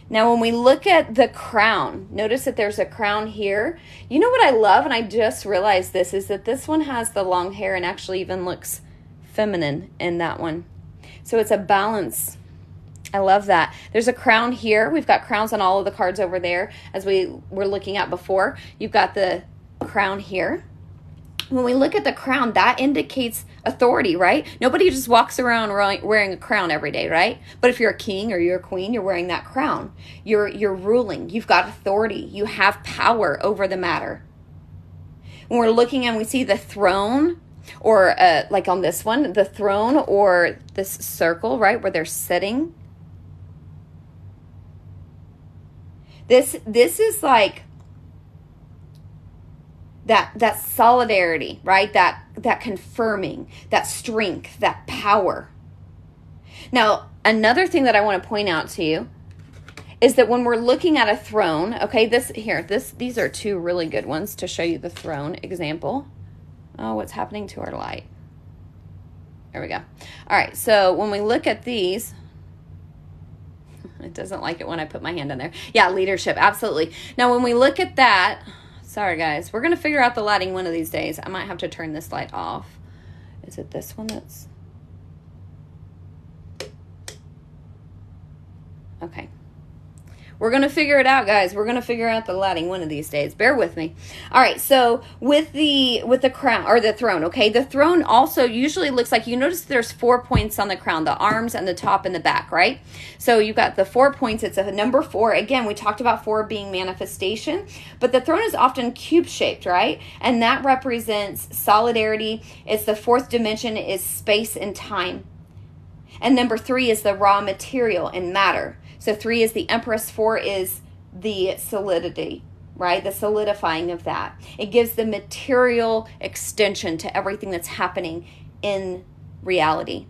Now, when we look at the crown, notice that there's a crown here. You know what I love, and I just realized this, is that this one has the long hair and actually even looks feminine in that one. So it's a balance. I love that. There's a crown here. We've got crowns on all of the cards over there, as we were looking at before. You've got the crown here. When we look at the crown, that indicates authority, right? Nobody just walks around wearing a crown every day, right? But if you're a king or you're a queen, you're wearing that crown. You're ruling. You've got authority. You have power over the matter. When we're looking and we see the throne, or like on this one, the throne or this circle, right, where they're sitting. This is like that solidarity, right? That confirming, that strength, that power. Now, another thing that I want to point out to you is that when we're looking at a throne, okay, these are two really good ones to show you the throne example. Oh, what's happening to our light? There we go. All right, so when we look at these, it doesn't like it when I put my hand in there. Yeah, leadership, absolutely. Now, when we look at that, sorry guys, we're going to figure out the lighting one of these days. I might have to turn this light off. Is it this one that's... Okay. We're going to figure it out, guys. We're going to figure out the lighting one of these days. Bear with me. All right, so with the crown, or the throne, okay? The throne also usually looks like, you notice there's 4 points on the crown, the arms and the top and the back, right? So you've got the 4 points. It's a number 4. Again, we talked about 4 being manifestation, but the throne is often cube-shaped, right? And that represents solidarity. It's the 4th dimension is space and time. And number 3 is the raw material and matter. So 3 is the Empress, 4 is the solidity, right? The solidifying of that. It gives the material extension to everything that's happening in reality.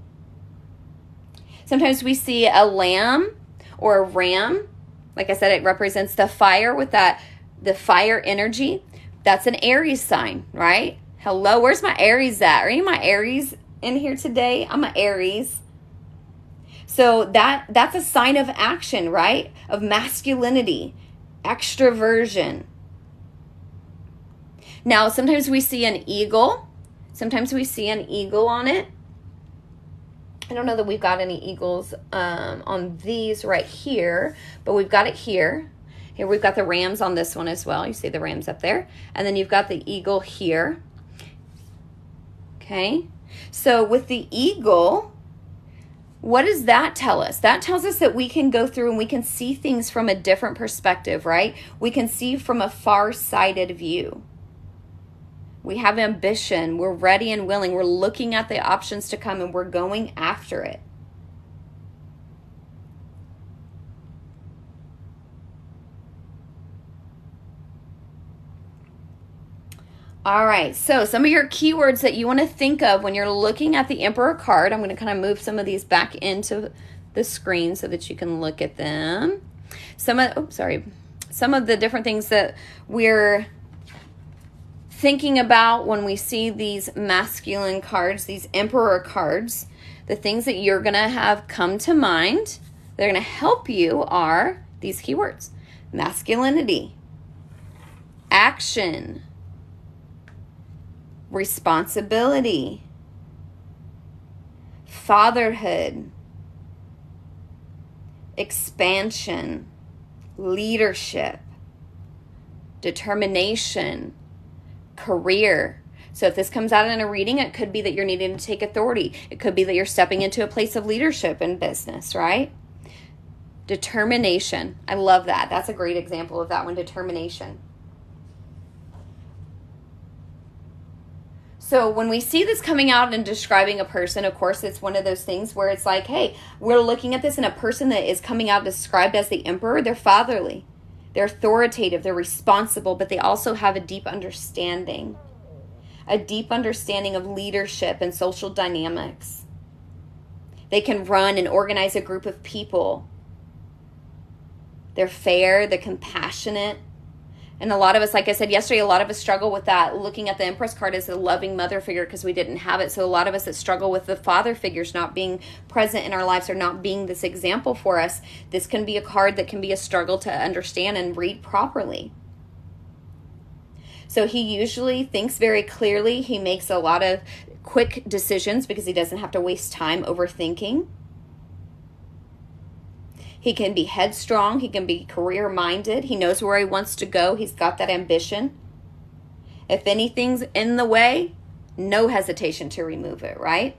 Sometimes we see a lamb or a ram. Like I said, it represents the fire with the fire energy. That's an Aries sign, right? Hello, where's my Aries at? Are any of my Aries in here today? I'm an Aries. So that's a sign of action, right? Of masculinity, extroversion. Now, sometimes we see an eagle. Sometimes we see an eagle on it. I don't know that we've got any eagles on these right here, but we've got it here. Here we've got the rams on this one as well. You see the rams up there. And then you've got the eagle here. Okay. So with the eagle, what does that tell us? That tells us that we can go through and we can see things from a different perspective, right? We can see from a far-sighted view. We have ambition. We're ready and willing. We're looking at the options to come and we're going after it. All right, so some of your keywords that you want to think of when you're looking at the Emperor card, I'm going to kind of move some of these back into the screen so that you can look at them. Some of the different things that we're thinking about when we see these masculine cards, these Emperor cards, the things that you're going to have come to mind, they're going to help you are these keywords: masculinity, action, responsibility, fatherhood, expansion, leadership, determination, career. So if this comes out in a reading, it could be that you're needing to take authority. It could be that you're stepping into a place of leadership in business, right? Determination. I love that. That's a great example of that one, determination. So when we see this coming out and describing a person, of course, it's one of those things where it's like, hey, we're looking at this, and a person that is coming out described as the emperor, they're fatherly, they're authoritative, they're responsible, but they also have a deep understanding of leadership and social dynamics. They can run and organize a group of people. They're fair, they're compassionate. And a lot of us, like I said yesterday, a lot of us struggle with that, looking at the Empress card as a loving mother figure because we didn't have it. So a lot of us that struggle with the father figures not being present in our lives or not being this example for us, this can be a card that can be a struggle to understand and read properly. So he usually thinks very clearly. He makes a lot of quick decisions because he doesn't have to waste time overthinking. He can be headstrong. He can be career-minded. He knows where he wants to go. He's got that ambition. If anything's in the way, no hesitation to remove it, right?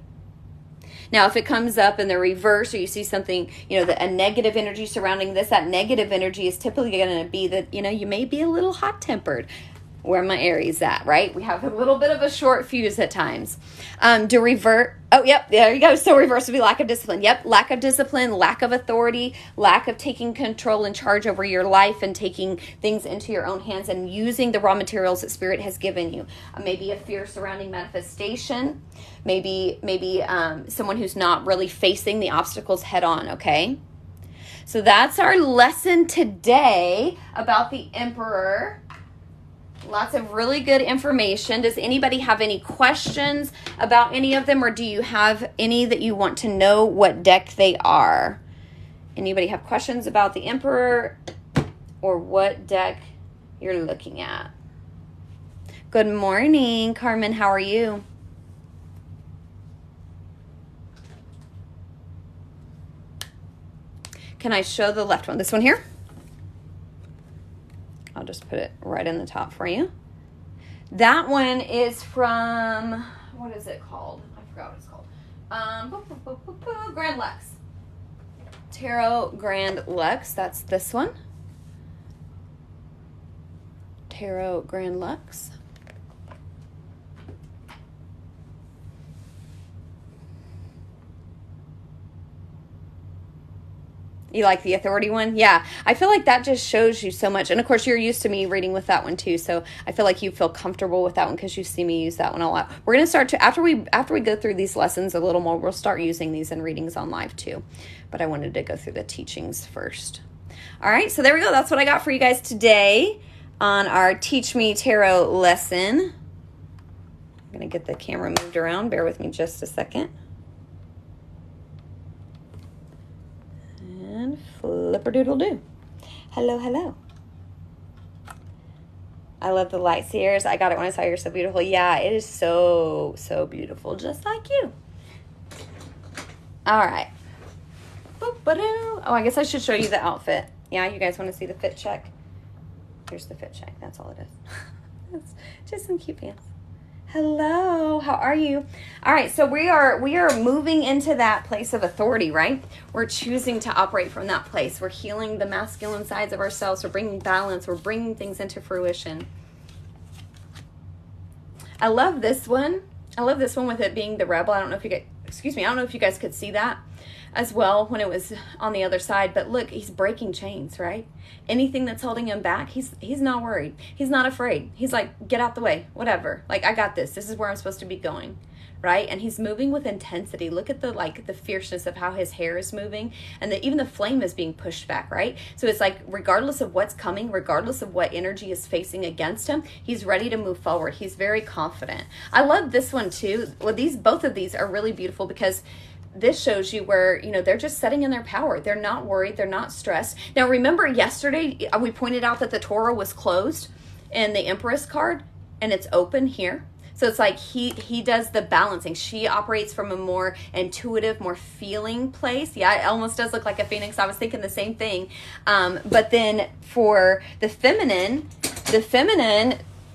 Now, if it comes up in the reverse or you see something, a negative energy surrounding this, that negative energy is typically going to be that, you may be a little hot-tempered. Where my Aries at, right? We have a little bit of a short fuse at times. To revert, there you go. So reverse would be lack of discipline. Yep, lack of discipline, lack of authority, lack of taking control and charge over your life and taking things into your own hands and using the raw materials that Spirit has given you. Maybe a fear surrounding manifestation. Maybe someone who's not really facing the obstacles head on, okay? So that's our lesson today about the Emperor. Lots of really good information. Does anybody have any questions about any of them, or do you have any that you want to know what deck they are? Anybody have questions about the Emperor or what deck you're looking at? Good morning, Carmen. How are you? Can I show the left one? This one here? I'll just put it right in the top for you. That one is from, what is it called? I forgot what it's called. Grand Lux. Tarot Grand Lux. That's this one. Tarot Grand Lux. You like the authority one? Yeah. I feel like that just shows you so much. And of course, you're used to me reading with that one too. So I feel like you feel comfortable with that one because you see me use that one a lot. We're going to start to, after we go through these lessons a little more, we'll start using these in readings on live too. But I wanted to go through the teachings first. All right. So there we go. That's what I got for you guys today on our Teach Me Tarot lesson. I'm going to get the camera moved around. Bear with me just a second. And flipper-doodle-doo. Hello, hello. I love the light seers. I got it when I saw You're So Beautiful. Yeah, it is so, so beautiful. Just like you. All right. Oh, I guess I should show you the outfit. Yeah, you guys want to see the fit check? Here's the fit check. That's all it is. It's just some cute pants. Hello, how are you? All right, so we are moving into that place of authority, right? We're choosing to operate from that place. We're healing the masculine sides of ourselves. We're bringing balance. We're bringing things into fruition. I love this one. I love this one with it being the rebel. I don't know if you guys could see that as well when it was on the other side. But look, he's breaking chains, right? Anything that's holding him back, he's not worried. He's not afraid. He's like, get out the way, whatever. Like, I got this. This is where I'm supposed to be going, right? And he's moving with intensity. Look at the fierceness of how his hair is moving, and even the flame is being pushed back, right? So it's like, regardless of what's coming, regardless of what energy is facing against him, he's ready to move forward. He's very confident. I love this one too. Well, both of these are really beautiful because this shows you where, they're just setting in their power. They're not worried. They're not stressed. Now, remember yesterday, we pointed out that the Torah was closed in the Empress card, and it's open here. So it's like he does the balancing. She operates from a more intuitive, more feeling place. Yeah, it almost does look like a phoenix. I was thinking the same thing. But then for the feminine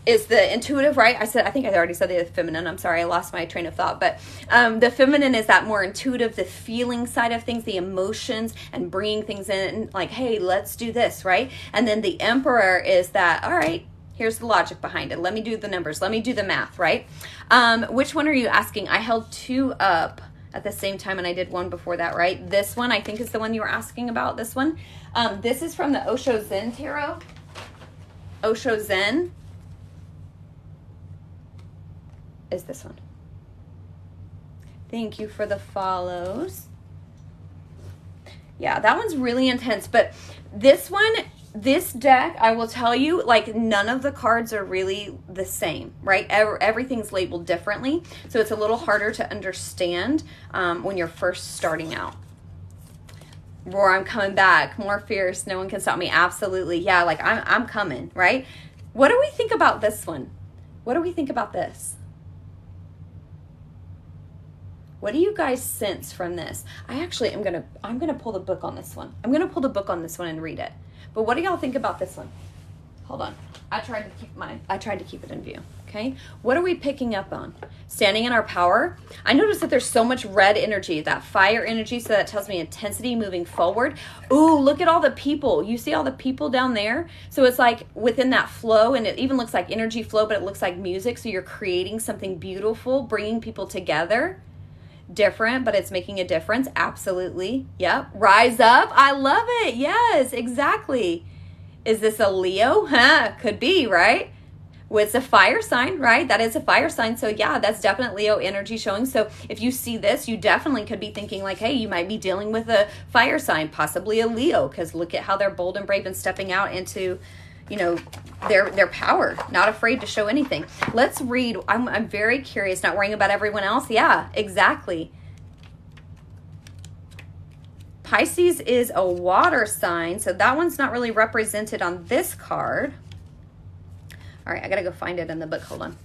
is the intuitive, right? I think I already said the feminine. I'm sorry, I lost my train of thought. But the feminine is that more intuitive, the feeling side of things, the emotions, and bringing things in, like, hey, let's do this, right? And then the emperor is that, all right, here's the logic behind it. Let me do the numbers. Let me do the math, right? Which one are you asking? I held 2 up at the same time, and I did one before that, right? This one, I think, is the one you were asking about, this one. This is from the Osho Zen Tarot. Osho Zen is this one. Thank you for the follows. Yeah, that one's really intense. But this one, this deck, I will tell you, like, none of the cards are really the same, right? Everything's labeled differently. So it's a little harder to understand when you're first starting out. Roar, I'm coming back. More fierce. No one can stop me. Absolutely. Yeah, like, I'm coming, right? What do we think about this one? What do we think about this? What do you guys sense from this? I'm gonna pull the book on this one. I'm gonna pull the book on this one and read it. But what do y'all think about this one? Hold on. I tried to keep it in view. Okay. What are we picking up on? Standing in our power. I noticed that there's so much red energy, that fire energy. So that tells me intensity, moving forward. Ooh, look at all the people. You see all the people down there? So it's like within that flow, and it even looks like energy flow, but it looks like music. So you're creating something beautiful, bringing people together. Different, but it's making a difference. Absolutely. Yep. Rise up. I love it. Yes, exactly. Is this a Leo? Huh? Could be, right? Well, it's a fire sign, right? That is a fire sign. So yeah, that's definitely Leo energy showing. So if you see this, you definitely could be thinking like, hey, you might be dealing with a fire sign, possibly a Leo, because look at how they're bold and brave and stepping out into, you know, their power, not afraid to show anything. Let's read. I'm very curious, not worrying about everyone else. Yeah, exactly. Pisces is a water sign, so that one's not really represented on this card. All right, I gotta go find it in the book. Hold on.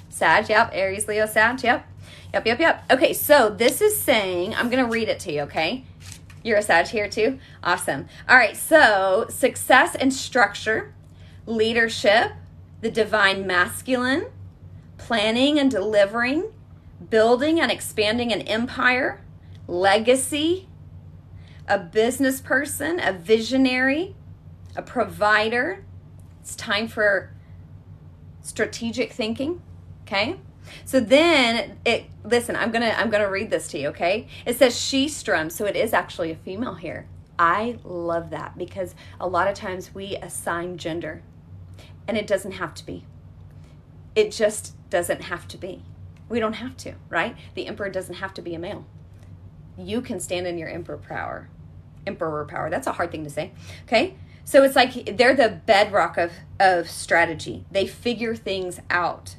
Sag, yep. Aries, Leo, Sag, yep. Yep. Okay, so this is saying, I'm gonna read it to you, okay? You're a Sag here too? Awesome. All right, so success and structure, leadership, the divine masculine, planning and delivering, building and expanding an empire, legacy, a business person, a visionary, a provider. It's time for strategic thinking, okay? So then listen, I'm gonna read this to you, okay? It says she strums, so it is actually a female here. I love that because a lot of times we assign gender, and it doesn't have to be. It just doesn't have to be. We don't have to, right? The emperor doesn't have to be a male. You can stand in your emperor power. That's a hard thing to say, okay? So it's like they're the bedrock of strategy. They figure things out.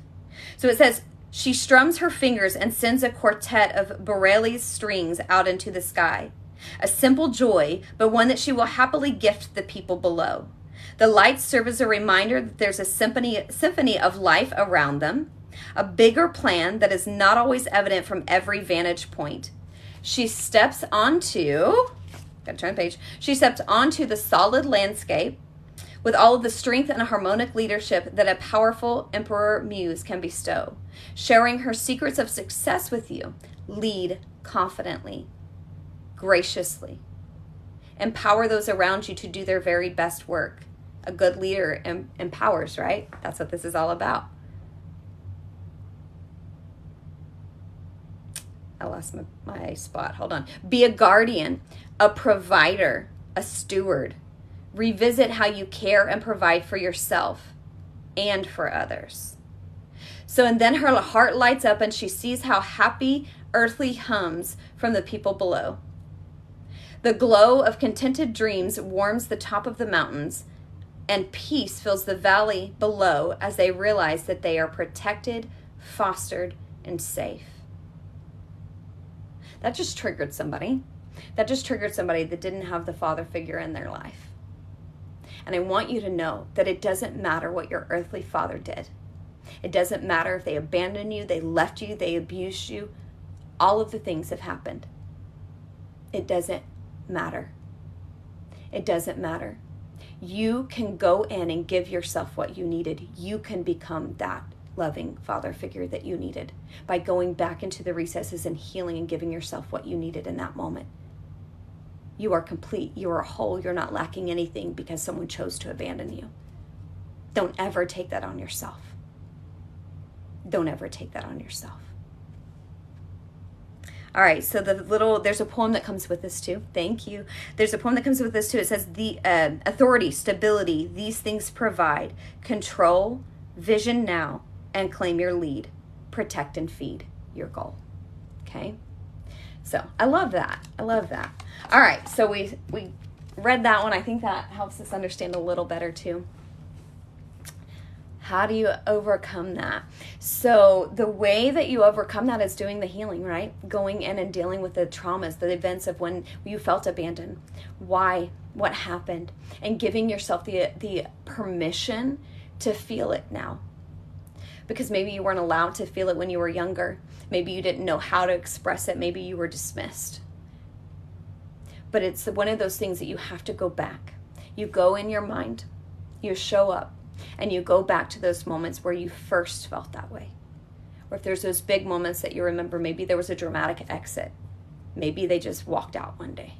So it says, she strums her fingers and sends a quartet of Borelli's strings out into the sky. A simple joy, but one that she will happily gift the people below. The lights serve as a reminder that there's a symphony of life around them, a bigger plan that is not always evident from every vantage point. She steps onto the solid landscape with all of the strength and harmonic leadership that a powerful emperor muse can bestow. Sharing her secrets of success with you, lead confidently, graciously. Empower those around you to do their very best work. A good leader empowers, right? That's what this is all about. I lost my spot. Hold on. Be a guardian, a provider, a steward. Revisit how you care and provide for yourself and for others. So, and then her heart lights up and she sees how happy earthly hums from the people below. The glow of contented dreams warms the top of the mountains, and peace fills the valley below as they realize that they are protected, fostered, and safe. That just triggered somebody. That just triggered somebody that didn't have the father figure in their life. And I want you to know that it doesn't matter what your earthly father did. It doesn't matter if they abandoned you, they left you, they abused you. All of the things have happened. It doesn't matter. It doesn't matter. You can go in and give yourself what you needed. You can become that loving father figure that you needed by going back into the recesses and healing and giving yourself what you needed in that moment. You are complete. You are whole. You're not lacking anything because someone chose to abandon you. Don't ever take that on yourself. Don't ever take that on yourself. All right, so there's a poem that comes with this too. Thank you. There's a poem that comes with this too. It says, the authority, stability, these things provide control, vision now, and claim your lead. Protect and feed your goal. Okay? So I love that. I love that. All right, so we read that one. I think that helps us understand a little better too. How do you overcome that? So the way that you overcome that is doing the healing, right? Going in and dealing with the traumas, the events of when you felt abandoned. Why? What happened? And giving yourself the permission to feel it now. Because maybe you weren't allowed to feel it when you were younger. Maybe you didn't know how to express it. Maybe you were dismissed. But it's one of those things that you have to go back. You go in your mind. You show up. And you go back to those moments where you first felt that way. Or if there's those big moments that you remember, maybe there was a dramatic exit. Maybe they just walked out one day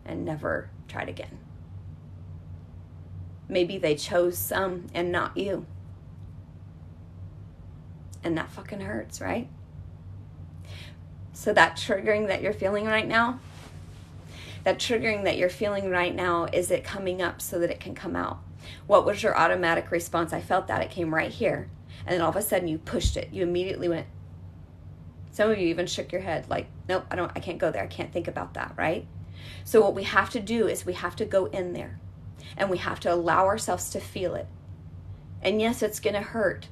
and never tried again. Maybe they chose some and not you. And that fucking hurts, right? So that triggering that you're feeling right now, is it coming up so that it can come out? What was your automatic response? I felt that. It came right here. And then all of a sudden you pushed it. You immediately went. Some of you even shook your head like, nope, I can't go there. I can't think about that, right? So what we have to do is we have to go in there and we have to allow ourselves to feel it. And yes, it's going to hurt.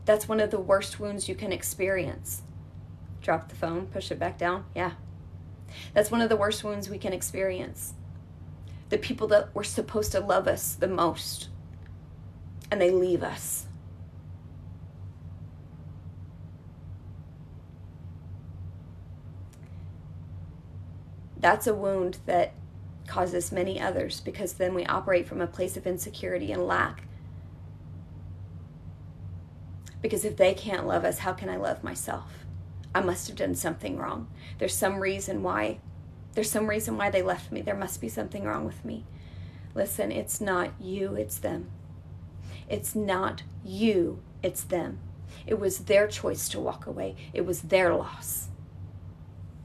That's one of the worst wounds you can experience. Drop the phone, push it back down. Yeah. That's one of the worst wounds we can experience. The people that were supposed to love us the most, and they leave us. That's a wound that causes many others, because then we operate from a place of insecurity and lack. Because if they can't love us, how can I love myself? I must have done something wrong. There's some reason why they left me. There must be something wrong with me. Listen, it's not you, it's them. It's not you, it's them. It was their choice to walk away. It was their loss.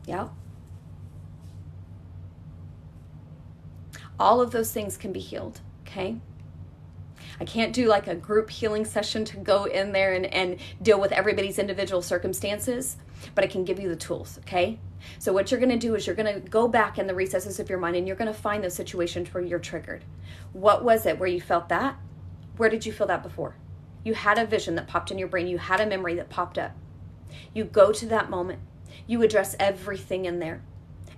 Yeah. All of those things can be healed, okay? I can't do like a group healing session to go in there and deal with everybody's individual circumstances, but I can give you the tools, okay? So what you're going to do is you're going to go back in the recesses of your mind and you're going to find those situations where you're triggered. What was it where you felt that? Where did you feel that before? You had a vision that popped in your brain. You had a memory that popped up. You go to that moment. You address everything in there.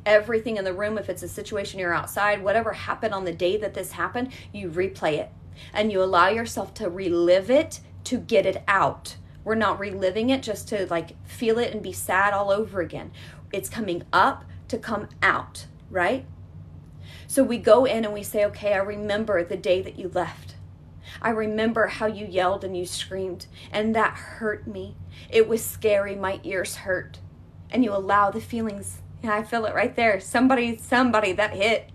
Everything in the room. If it's a situation you're outside, whatever happened on the day that this happened, you replay it. And you allow yourself to relive it to get it out. We're not reliving it just to like feel it and be sad all over again. It's coming up to come out, right? So we go in and we say, okay, I remember the day that you left. I remember how you yelled and you screamed, and that hurt me. It was scary. My ears hurt. And you allow the feelings. Yeah, I feel it right there. Somebody that hit.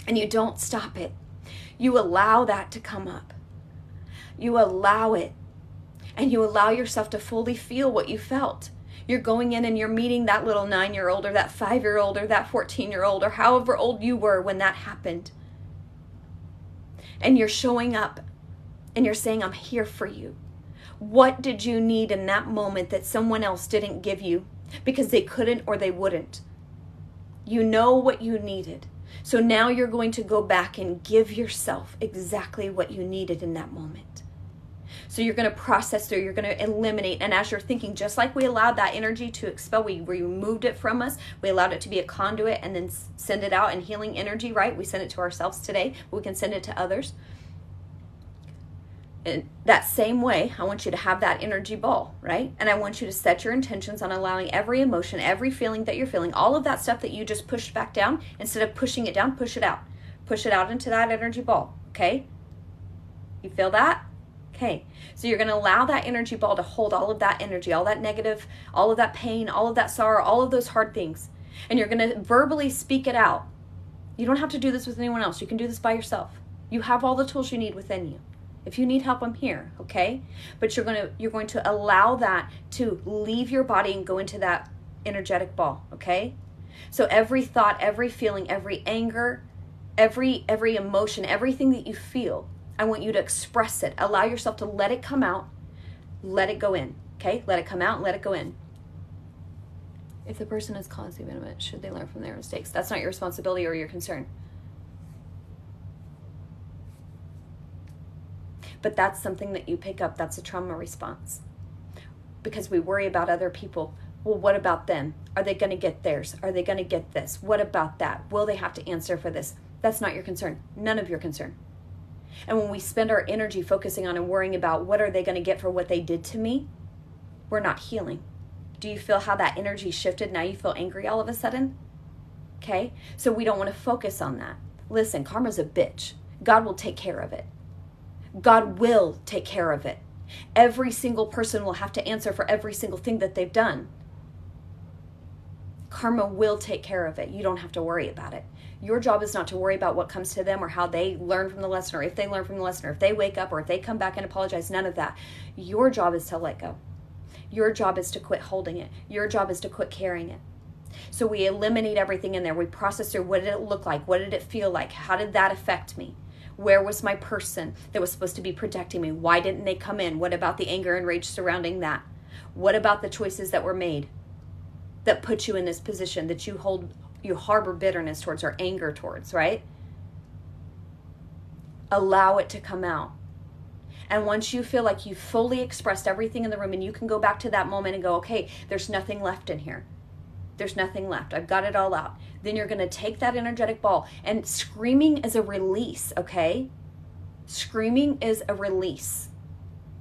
And you don't stop it. You allow that to come up. You allow it. And you allow yourself to fully feel what you felt. You're going in and you're meeting that little 9-year-old or that 5-year-old or that 14-year-old or however old you were when that happened. And you're showing up and you're saying, I'm here for you. What did you need in that moment that someone else didn't give you because they couldn't or they wouldn't? You know what you needed. So now you're going to go back and give yourself exactly what you needed in that moment. So you're going to process through, you're going to eliminate. And as you're thinking, just like we allowed that energy to expel, we removed it from us. We allowed it to be a conduit and then send it out in healing energy, right? We send it to ourselves today. We can send it to others. In that same way, I want you to have that energy ball, right? And I want you to set your intentions on allowing every emotion, every feeling that you're feeling, all of that stuff that you just pushed back down, instead of pushing it down, push it out. Push it out into that energy ball, okay? You feel that? Okay. So you're going to allow that energy ball to hold all of that energy, all that negative, all of that pain, all of that sorrow, all of those hard things. And you're going to verbally speak it out. You don't have to do this with anyone else. You can do this by yourself. You have all the tools you need within you. If you need help, I'm here, okay? But you're going to allow that to leave your body and go into that energetic ball, okay? So every thought, every feeling, every anger, every emotion, everything that you feel, I want you to express it. Allow yourself to let it come out. Let it go in, okay? Let it come out, let it go in. If the person is caused the abandonment, should they learn from their mistakes? That's not your responsibility or your concern. But that's something that you pick up. That's a trauma response. Because we worry about other people. Well, what about them? Are they going to get theirs? Are they going to get this? What about that? Will they have to answer for this? That's not your concern. None of your concern. And when we spend our energy focusing on and worrying about what are they going to get for what they did to me, we're not healing. Do you feel how that energy shifted? Now you feel angry all of a sudden? Okay? So we don't want to focus on that. Listen, karma's a bitch. God will take care of it. God will take care of it. Every single person will have to answer for every single thing that they've done. Karma will take care of it. You don't have to worry about it. Your job is not to worry about what comes to them or how they learn from the lesson, or if they learn from the lesson, or if they wake up, or if they come back and apologize. None of that. Your job is to let go. Your job is to quit holding it. Your job is to quit carrying it. So we eliminate everything in there. We process through, what did it look like? What did it feel like? How did that affect me? Where was my person that was supposed to be protecting me? Why didn't they come in? What about the anger and rage surrounding that? What about the choices that were made that put you in this position that you harbor bitterness towards or anger towards, right? Allow it to come out. And once you feel like you've fully expressed everything in the room and you can go back to that moment and go, okay, there's nothing left in here. There's nothing left. I've got it all out. Then you're going to take that energetic ball, and screaming is a release, okay? Screaming is a release.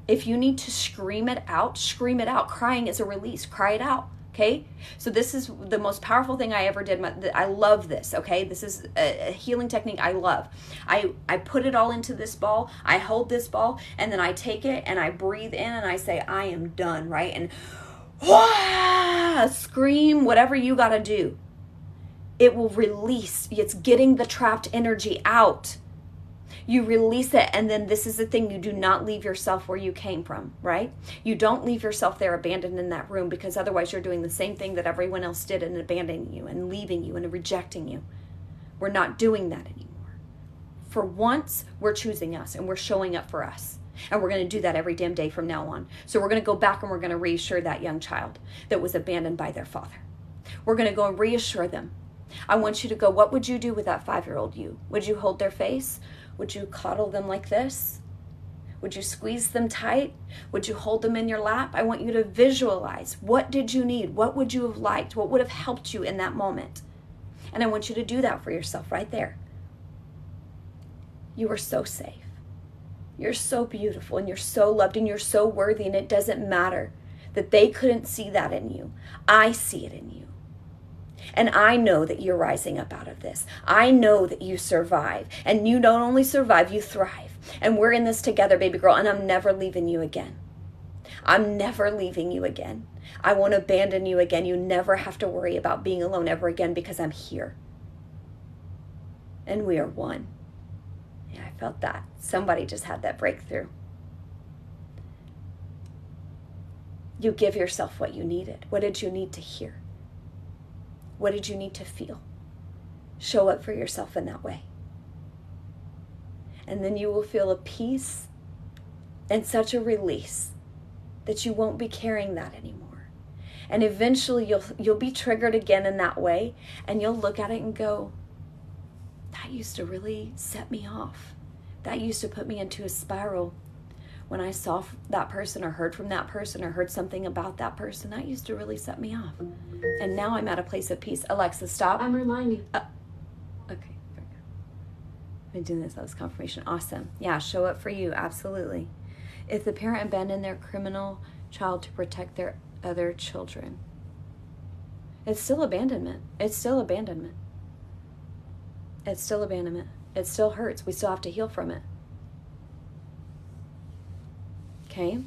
If you need to scream it out, scream it out. Crying is a release. Cry it out, okay? So this is the most powerful thing I ever did. I love this, okay? This is a healing technique I love. I put it all into this ball. I hold this ball, and then I take it, and I breathe in, and I say, I am done, right? And scream, whatever you got to do. It will release. It's getting the trapped energy out. You release it, and then this is the thing. You do not leave yourself where you came from, right? You don't leave yourself there abandoned in that room, because otherwise you're doing the same thing that everyone else did and abandoning you and leaving you and rejecting you. We're not doing that anymore. For once, we're choosing us, and we're showing up for us. And we're going to do that every damn day from now on. So we're going to go back and we're going to reassure that young child that was abandoned by their father. We're going to go and reassure them. I want you to go, what would you do with that 5-year-old you? Would you hold their face? Would you coddle them like this? Would you squeeze them tight? Would you hold them in your lap? I want you to visualize. What did you need? What would you have liked? What would have helped you in that moment? And I want you to do that for yourself right there. You are so safe. You're so beautiful, and you're so loved, and you're so worthy, and it doesn't matter that they couldn't see that in you. I see it in you. And I know that you're rising up out of this. I know that you survive, and you don't only survive, you thrive. And we're in this together, baby girl, and I'm never leaving you again. I'm never leaving you again. I won't abandon you again. You never have to worry about being alone ever again, because I'm here. And we are one. Yeah, I felt that. Somebody just had that breakthrough. You give yourself what you needed. What did you need to hear? What did you need to feel? Show up for yourself in that way. And then you will feel a peace and such a release that you won't be carrying that anymore. And eventually you'll be triggered again in that way, and you'll look at it and go, that used to really set me off. That used to put me into a spiral. When I saw that person or heard from that person or heard something about that person, that used to really set me off. And now I'm at a place of peace. Alexa, stop. I'm reminding. Okay, very good. I've been doing this. That was confirmation. Awesome. Yeah, show up for you. Absolutely. If the parent abandoned their criminal child to protect their other children, it's still abandonment. It's still abandonment. It's still abandonment. It still hurts. We still have to heal from it. Okay?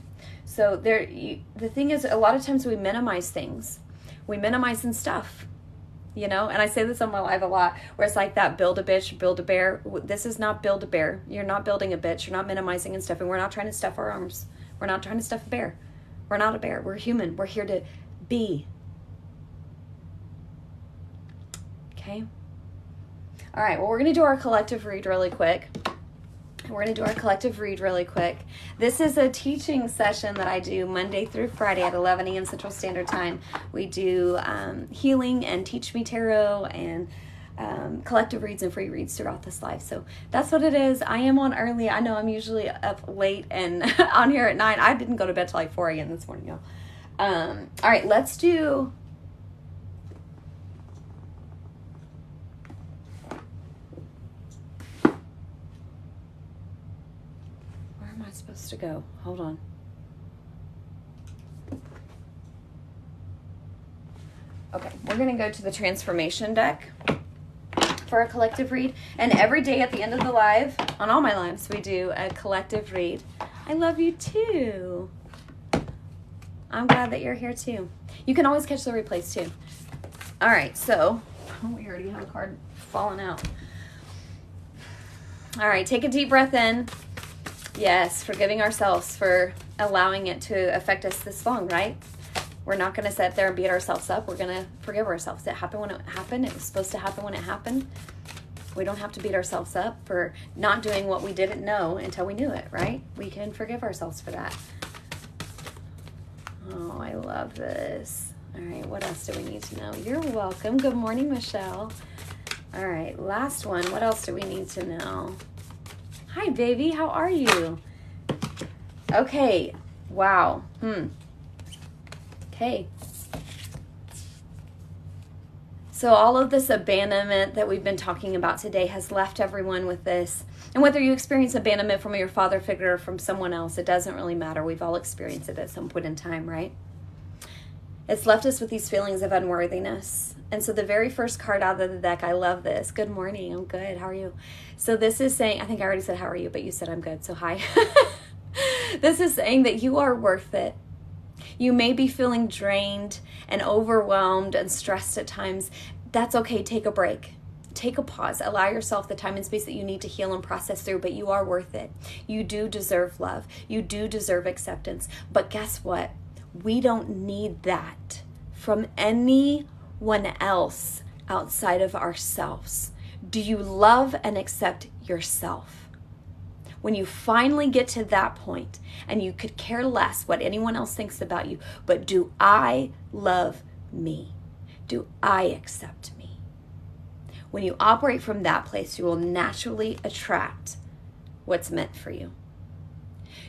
So the thing is, a lot of times we minimize things. We minimize in stuff, you know? And I say this on my live a lot, where it's like that build a bitch, build a bear. This is not build a bear. You're not building a bitch. You're not minimizing and stuff. And we're not trying to stuff our arms. We're not trying to stuff a bear. We're not a bear. We're human. We're here to be. Okay? All right, well, we're going to do our collective read really quick. This is a teaching session that I do Monday through Friday at 11 a.m. Central Standard Time. We do healing and Teach Me Tarot and collective reads and free reads throughout this live. So that's what it is. I am on early. I know I'm usually up late and on here at 9. I didn't go to bed till like 4 a.m. this morning, y'all. All right, let's do... supposed to go. Hold on. Okay, we're going to go to the transformation deck for a collective read. And every day at the end of the live, on all my lives, we do a collective read. I love you too. I'm glad that you're here too. You can always catch the replays too. All right, so we already have a card falling out. All right, take a deep breath in. Yes, forgiving ourselves for allowing it to affect us this long, right? We're not going to sit there and beat ourselves up. We're going to forgive ourselves. It happened when it happened. It was supposed to happen when it happened. We don't have to beat ourselves up for not doing what we didn't know until we knew it, right? We can forgive ourselves for that. Oh, I love this. All right, what else do we need to know? You're welcome. Good morning, Michelle. All right, last one. What else do we need to know? Hi, baby. How are you? Okay. Wow. Okay. So all of this abandonment that we've been talking about today has left everyone with this. And whether you experience abandonment from your father figure or from someone else, it doesn't really matter. We've all experienced it at some point in time, right? It's left us with these feelings of unworthiness. And so the very first card out of the deck, I love this. Good morning. I'm good. How are you? So this is saying, I think I already said, how are you? But you said I'm good. So hi. This is saying that you are worth it. You may be feeling drained and overwhelmed and stressed at times. That's okay. Take a break. Take a pause. Allow yourself the time and space that you need to heal and process through, but you are worth it. You do deserve love. You do deserve acceptance. But guess what? We don't need that from anyone else outside of ourselves. Do you love and accept yourself? When you finally get to that point and you could care less what anyone else thinks about you, but do I love me? Do I accept me? When you operate from that place, you will naturally attract what's meant for you.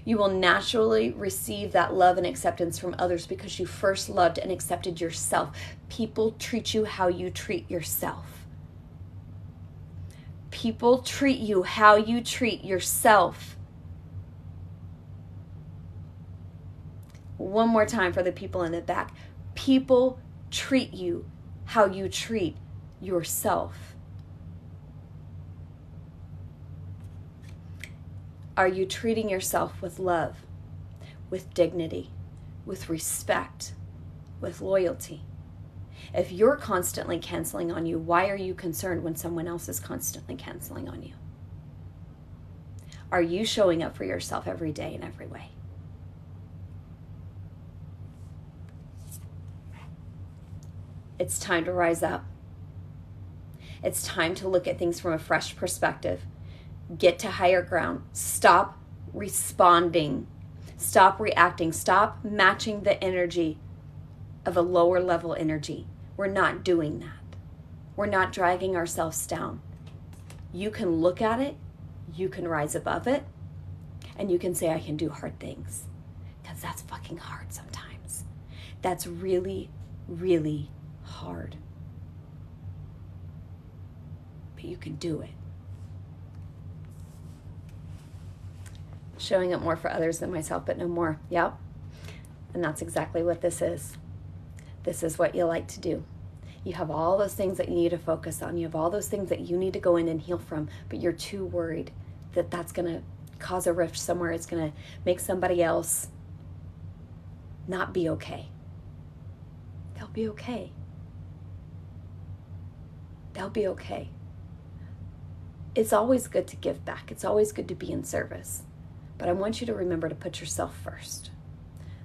You will naturally receive that love and acceptance from others because you first loved and accepted yourself. People treat you how you treat yourself. People treat you how you treat yourself. One more time for the people in the back. People treat you how you treat yourself. Are you treating yourself with love, with dignity, with respect, with loyalty? If you're constantly canceling on you, why are you concerned when someone else is constantly canceling on you? Are you showing up for yourself every day in every way? It's time to rise up. It's time to look at things from a fresh perspective. Get to higher ground. Stop responding. Stop reacting. Stop matching the energy of a lower level energy. We're not doing that. We're not dragging ourselves down. You can look at it. You can rise above it. And you can say, I can do hard things. Because that's fucking hard sometimes. That's really, really hard. But you can do it. Showing up more for others than myself, but no more. Yep. And that's exactly what this is. This is what you like to do. You have all those things that you need to focus on. You have all those things that you need to go in and heal from, but you're too worried that that's going to cause a rift somewhere. It's going to make somebody else not be okay. They'll be okay. They'll be okay. It's always good to give back. It's always good to be in service. But I want you to remember to put yourself first.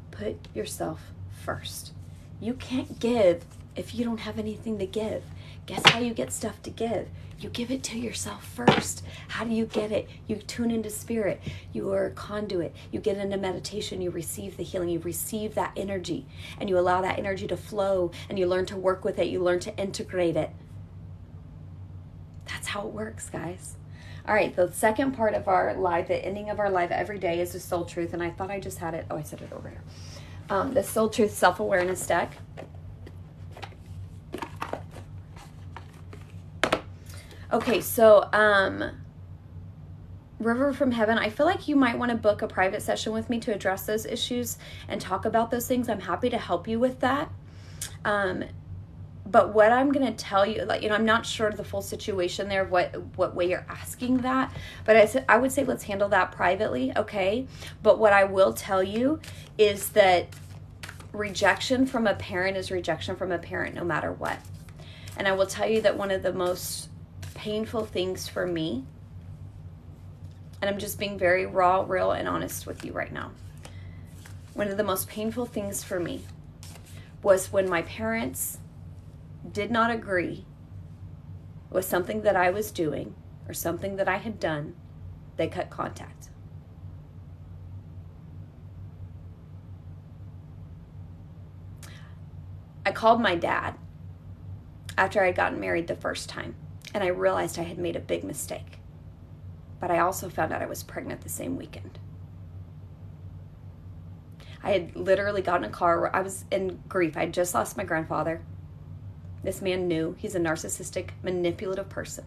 Put yourself first. You can't give if you don't have anything to give. Guess how you get stuff to give? You give it to yourself first. How do you get it? You tune into spirit. You are a conduit. You get into meditation. You receive the healing. You receive that energy. And you allow that energy to flow. And you learn to work with it. You learn to integrate it. That's how it works, guys. All right, the second part of our live, the ending of our live every day, is the soul truth. And I thought I just had it. Oh, I said it over here. The soul truth self-awareness deck. Okay, so River from Heaven, I feel like you might want to book a private session with me to address those issues and talk about those things. I'm happy to help you with that. But what I'm going to tell you, I'm not sure of the full situation there, what way you're asking that. But I would say let's handle that privately, okay? But what I will tell you is that rejection from a parent is rejection from a parent no matter what. And I will tell you that one of the most painful things for me, and I'm just being very raw, real, and honest with you right now. One of the most painful things for me was when my parents did not agree with something that I was doing or something that I had done. They cut contact. I called my dad after I had gotten married the first time, and I realized I had made a big mistake. But I also found out I was pregnant the same weekend. I had literally gotten in a car where I was in grief. I had just lost my grandfather. This man knew. He's a narcissistic, manipulative person.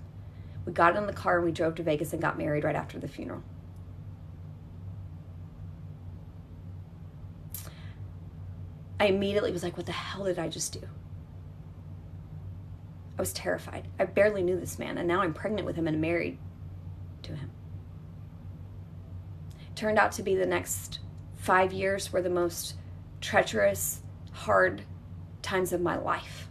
We got in the car and we drove to Vegas and got married right after the funeral. I immediately was like, what the hell did I just do? I was terrified. I barely knew this man, and now I'm pregnant with him and married to him. It turned out to be the next 5 years were the most treacherous, hard times of my life.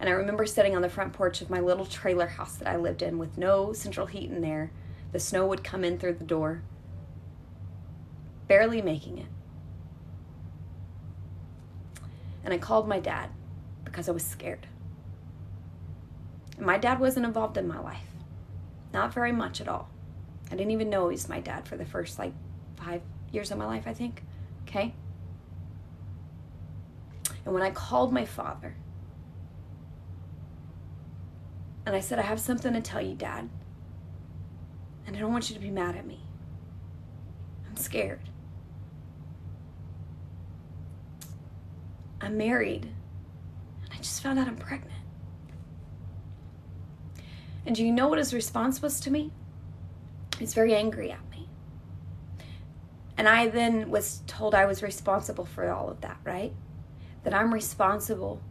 And I remember sitting on the front porch of my little trailer house that I lived in with no central heat in there. The snow would come in through the door, barely making it. And I called my dad because I was scared. And my dad wasn't involved in my life. Not very much at all. I didn't even know he was my dad for the first 5 years of my life, I think. Okay? And when I called my father, and I said, I have something to tell you, Dad. And I don't want you to be mad at me. I'm scared. I'm married, and I just found out I'm pregnant. And do you know what his response was to me? He's very angry at me. And I then was told I was responsible for all of that, right? That I'm responsible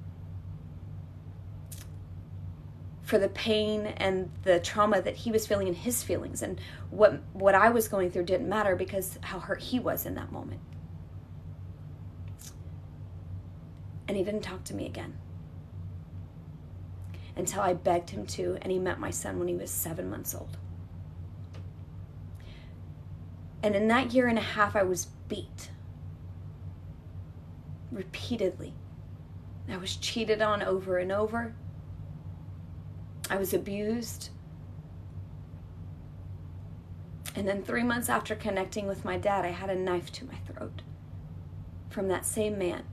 for the pain and the trauma that he was feeling in his feelings. And what I was going through didn't matter because how hurt he was in that moment. And he didn't talk to me again until I begged him to, and he met my son when he was 7 months old. And in that 1.5 years, I was beat repeatedly. I was cheated on over and over. I was abused. And then 3 months after connecting with my dad, I had a knife to my throat from that same man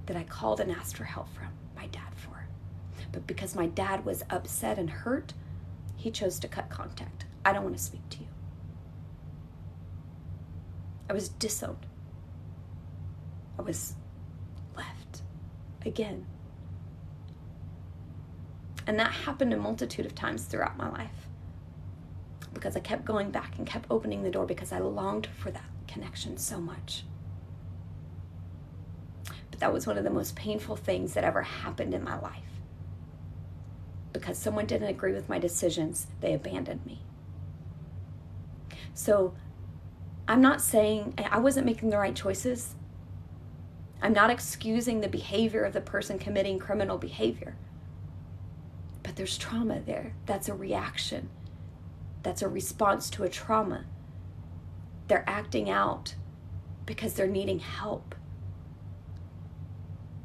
that I called and asked for help from my dad for. But because my dad was upset and hurt, he chose to cut contact. I don't want to speak to you. I was disowned. I was left again. And that happened a multitude of times throughout my life because I kept going back and kept opening the door because I longed for that connection so much. But that was one of the most painful things that ever happened in my life. Because someone didn't agree with my decisions, they abandoned me. So I'm not saying I wasn't making the right choices. I'm not excusing the behavior of the person committing criminal behavior. But there's trauma there. That's a reaction. That's a response to a trauma. They're acting out because they're needing help.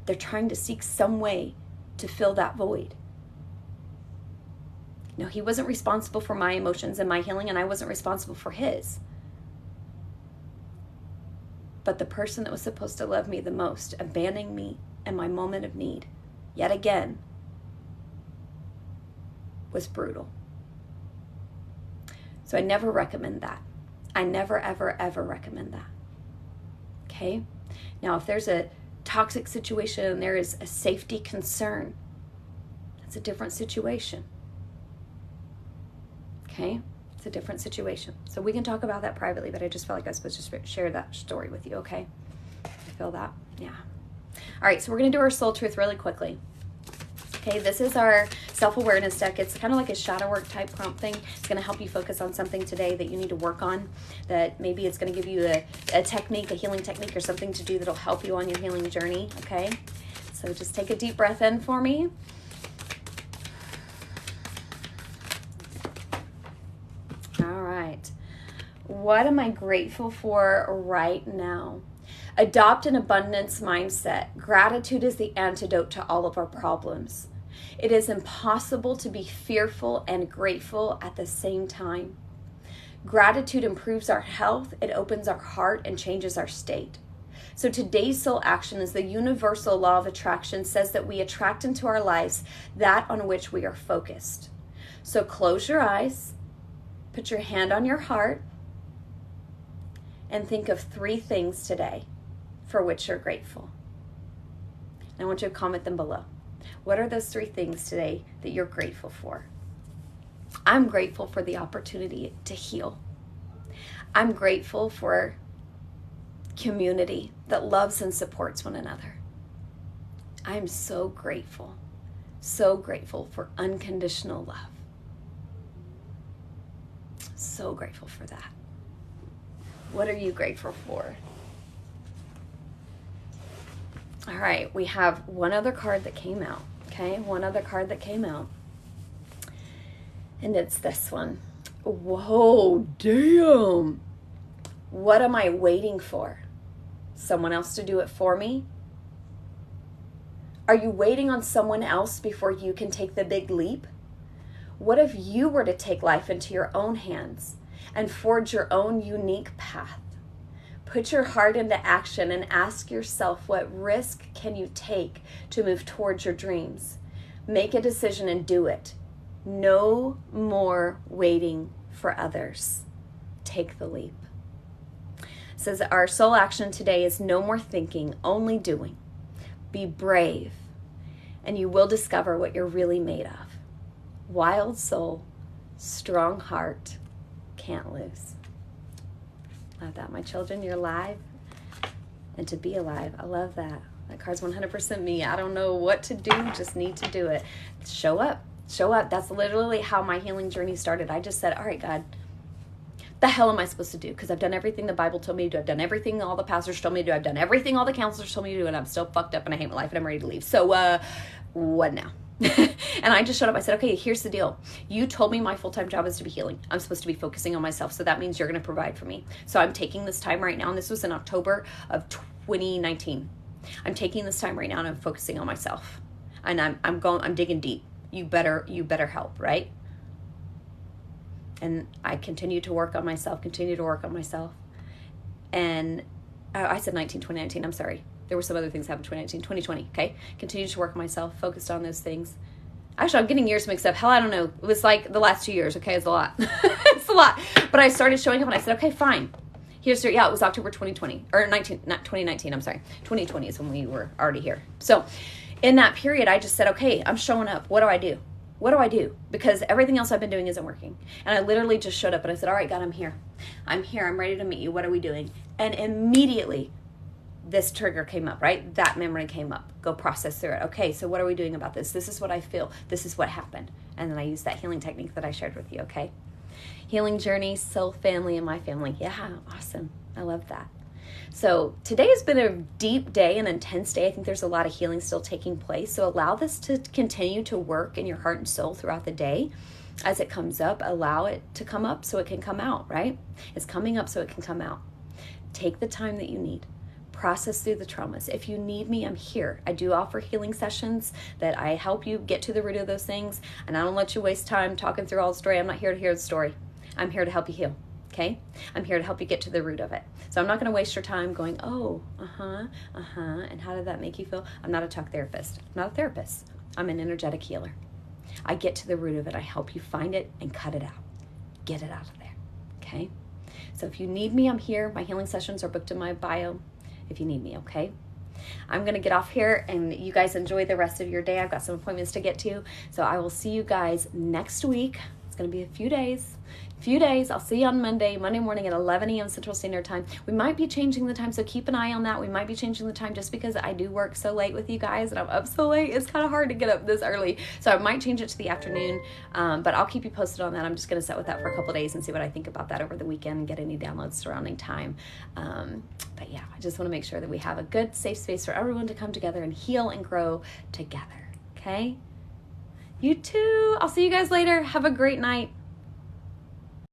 They're trying to seek some way to fill that void. No, he wasn't responsible for my emotions and my healing, and I wasn't responsible for his. But the person that was supposed to love me the most, abandoning me in my moment of need, yet again, was brutal. So I never recommend that. I never, ever, ever recommend that. Okay? Now, if there's a toxic situation and there is a safety concern, that's a different situation. Okay? It's a different situation. So we can talk about that privately, but I just felt like I was supposed to share that story with you, okay? You feel that? Yeah. All right, so we're going to do our soul truth really quickly. Okay, this is our self-awareness deck. It's kind of like a shadow work type prompt thing. It's going to help you focus on something today that you need to work on, that maybe it's going to give you a technique, a healing technique or something to do that'll help you on your healing journey, okay? So just take a deep breath in for me. All right. What am I grateful for right now? Adopt an abundance mindset. Gratitude is the antidote to all of our problems. It is impossible to be fearful and grateful at the same time. Gratitude improves our health, it opens our heart, and changes our state. So today's soul action is the universal law of attraction says that we attract into our lives that on which we are focused. So close your eyes, put your hand on your heart, and think of 3 things today for which you're grateful. And I want you to comment them below. What are those 3 things today that you're grateful for? I'm grateful for the opportunity to heal. I'm grateful for community that loves and supports one another. I'm so grateful for unconditional love. So grateful for that. What are you grateful for? All right, we have one other card that came out, okay? One other card that came out. And it's this one. Whoa, damn. What am I waiting for? Someone else to do it for me? Are you waiting on someone else before you can take the big leap? What if you were to take life into your own hands and forge your own unique path? Put your heart into action and ask yourself, what risk can you take to move towards your dreams? Make a decision and do it. No more waiting for others. Take the leap. It says our soul action today is no more thinking, only doing. Be brave, and you will discover what you're really made of. Wild soul, strong heart, can't lose. Love that, my children. You're alive, and to be alive. I love that. That card's 100% me. I don't know what to do, just need to do it. Show up. Show up. That's literally how my healing journey started. I just said, all right, God, the hell am I supposed to do? Because I've done everything the Bible told me to do. I've done everything all the pastors told me to do. I've done everything all the counselors told me to do, and I'm still fucked up, and I hate my life, and I'm ready to leave. So what now? And I just showed up. I said, okay, here's the deal. You told me my full-time job is to be healing. I'm supposed to be focusing on myself. So that means you're going to provide for me. So I'm taking this time right now. And this was in October of 2019. I'm taking this time right now and I'm focusing on myself. And I'm digging deep. You better help, right? And I continue to work on myself, And I said 2019, I'm sorry. There were some other things happened in 2020, okay? Continue to work on myself, focused on those things. Actually, I'm getting years mixed up. Hell, I don't know. It was like the last 2 years, okay? It's a lot. It's a lot. But I started showing up and I said, okay, fine. It was October 2020, or 2019, I'm sorry. 2020 is when we were already here. So in that period, I just said, okay, I'm showing up. What do I do? What do I do? Because everything else I've been doing isn't working. And I literally just showed up and I said, all right, God, I'm here. I'm ready to meet you. What are we doing? And immediately, this trigger came up, right? That memory came up. Go process through it. Okay, so what are we doing about this? This is what I feel. This is what happened. And then I use that healing technique that I shared with you, okay? Healing journey, soul family, and my family. Yeah, awesome. I love that. So today has been a deep day, an intense day. I think there's a lot of healing still taking place. So allow this to continue to work in your heart and soul throughout the day. As it comes up, allow it to come up so it can come out, right? It's coming up so it can come out. Take the time that you need. Process through the traumas. If you need me, I'm here. I do offer healing sessions that I help you get to the root of those things, and I don't let you waste time talking through all the story. I'm not here to hear the story. I'm here to help you heal. Okay? I'm here to help you get to the root of it. So I'm not going to waste your time going, oh, and how did that make you feel? I'm not a talk therapist. I'm not a therapist. I'm an energetic healer. I get to the root of it. I help you find it and cut it out. Get it out of there. Okay? So if you need me, I'm here. My healing sessions are booked in my bio if you need me, okay? I'm going to get off here, and you guys enjoy the rest of your day. I've got some appointments to get to. So I will see you guys next week. It's going to be a few days. I'll see you on Monday morning at 11 a.m. Central Standard Time. We might be changing the time, so keep an eye on that. We might be changing the time just because I do work so late with you guys and I'm up so late. It's kind of hard to get up this early. So I might change it to the afternoon, but I'll keep you posted on that. I'm just going to sit with that for a couple of days and see what I think about that over the weekend and get any downloads surrounding time. But yeah, I just want to make sure that we have a good, safe space for everyone to come together and heal and grow together. Okay? You too. I'll see you guys later. Have a great night.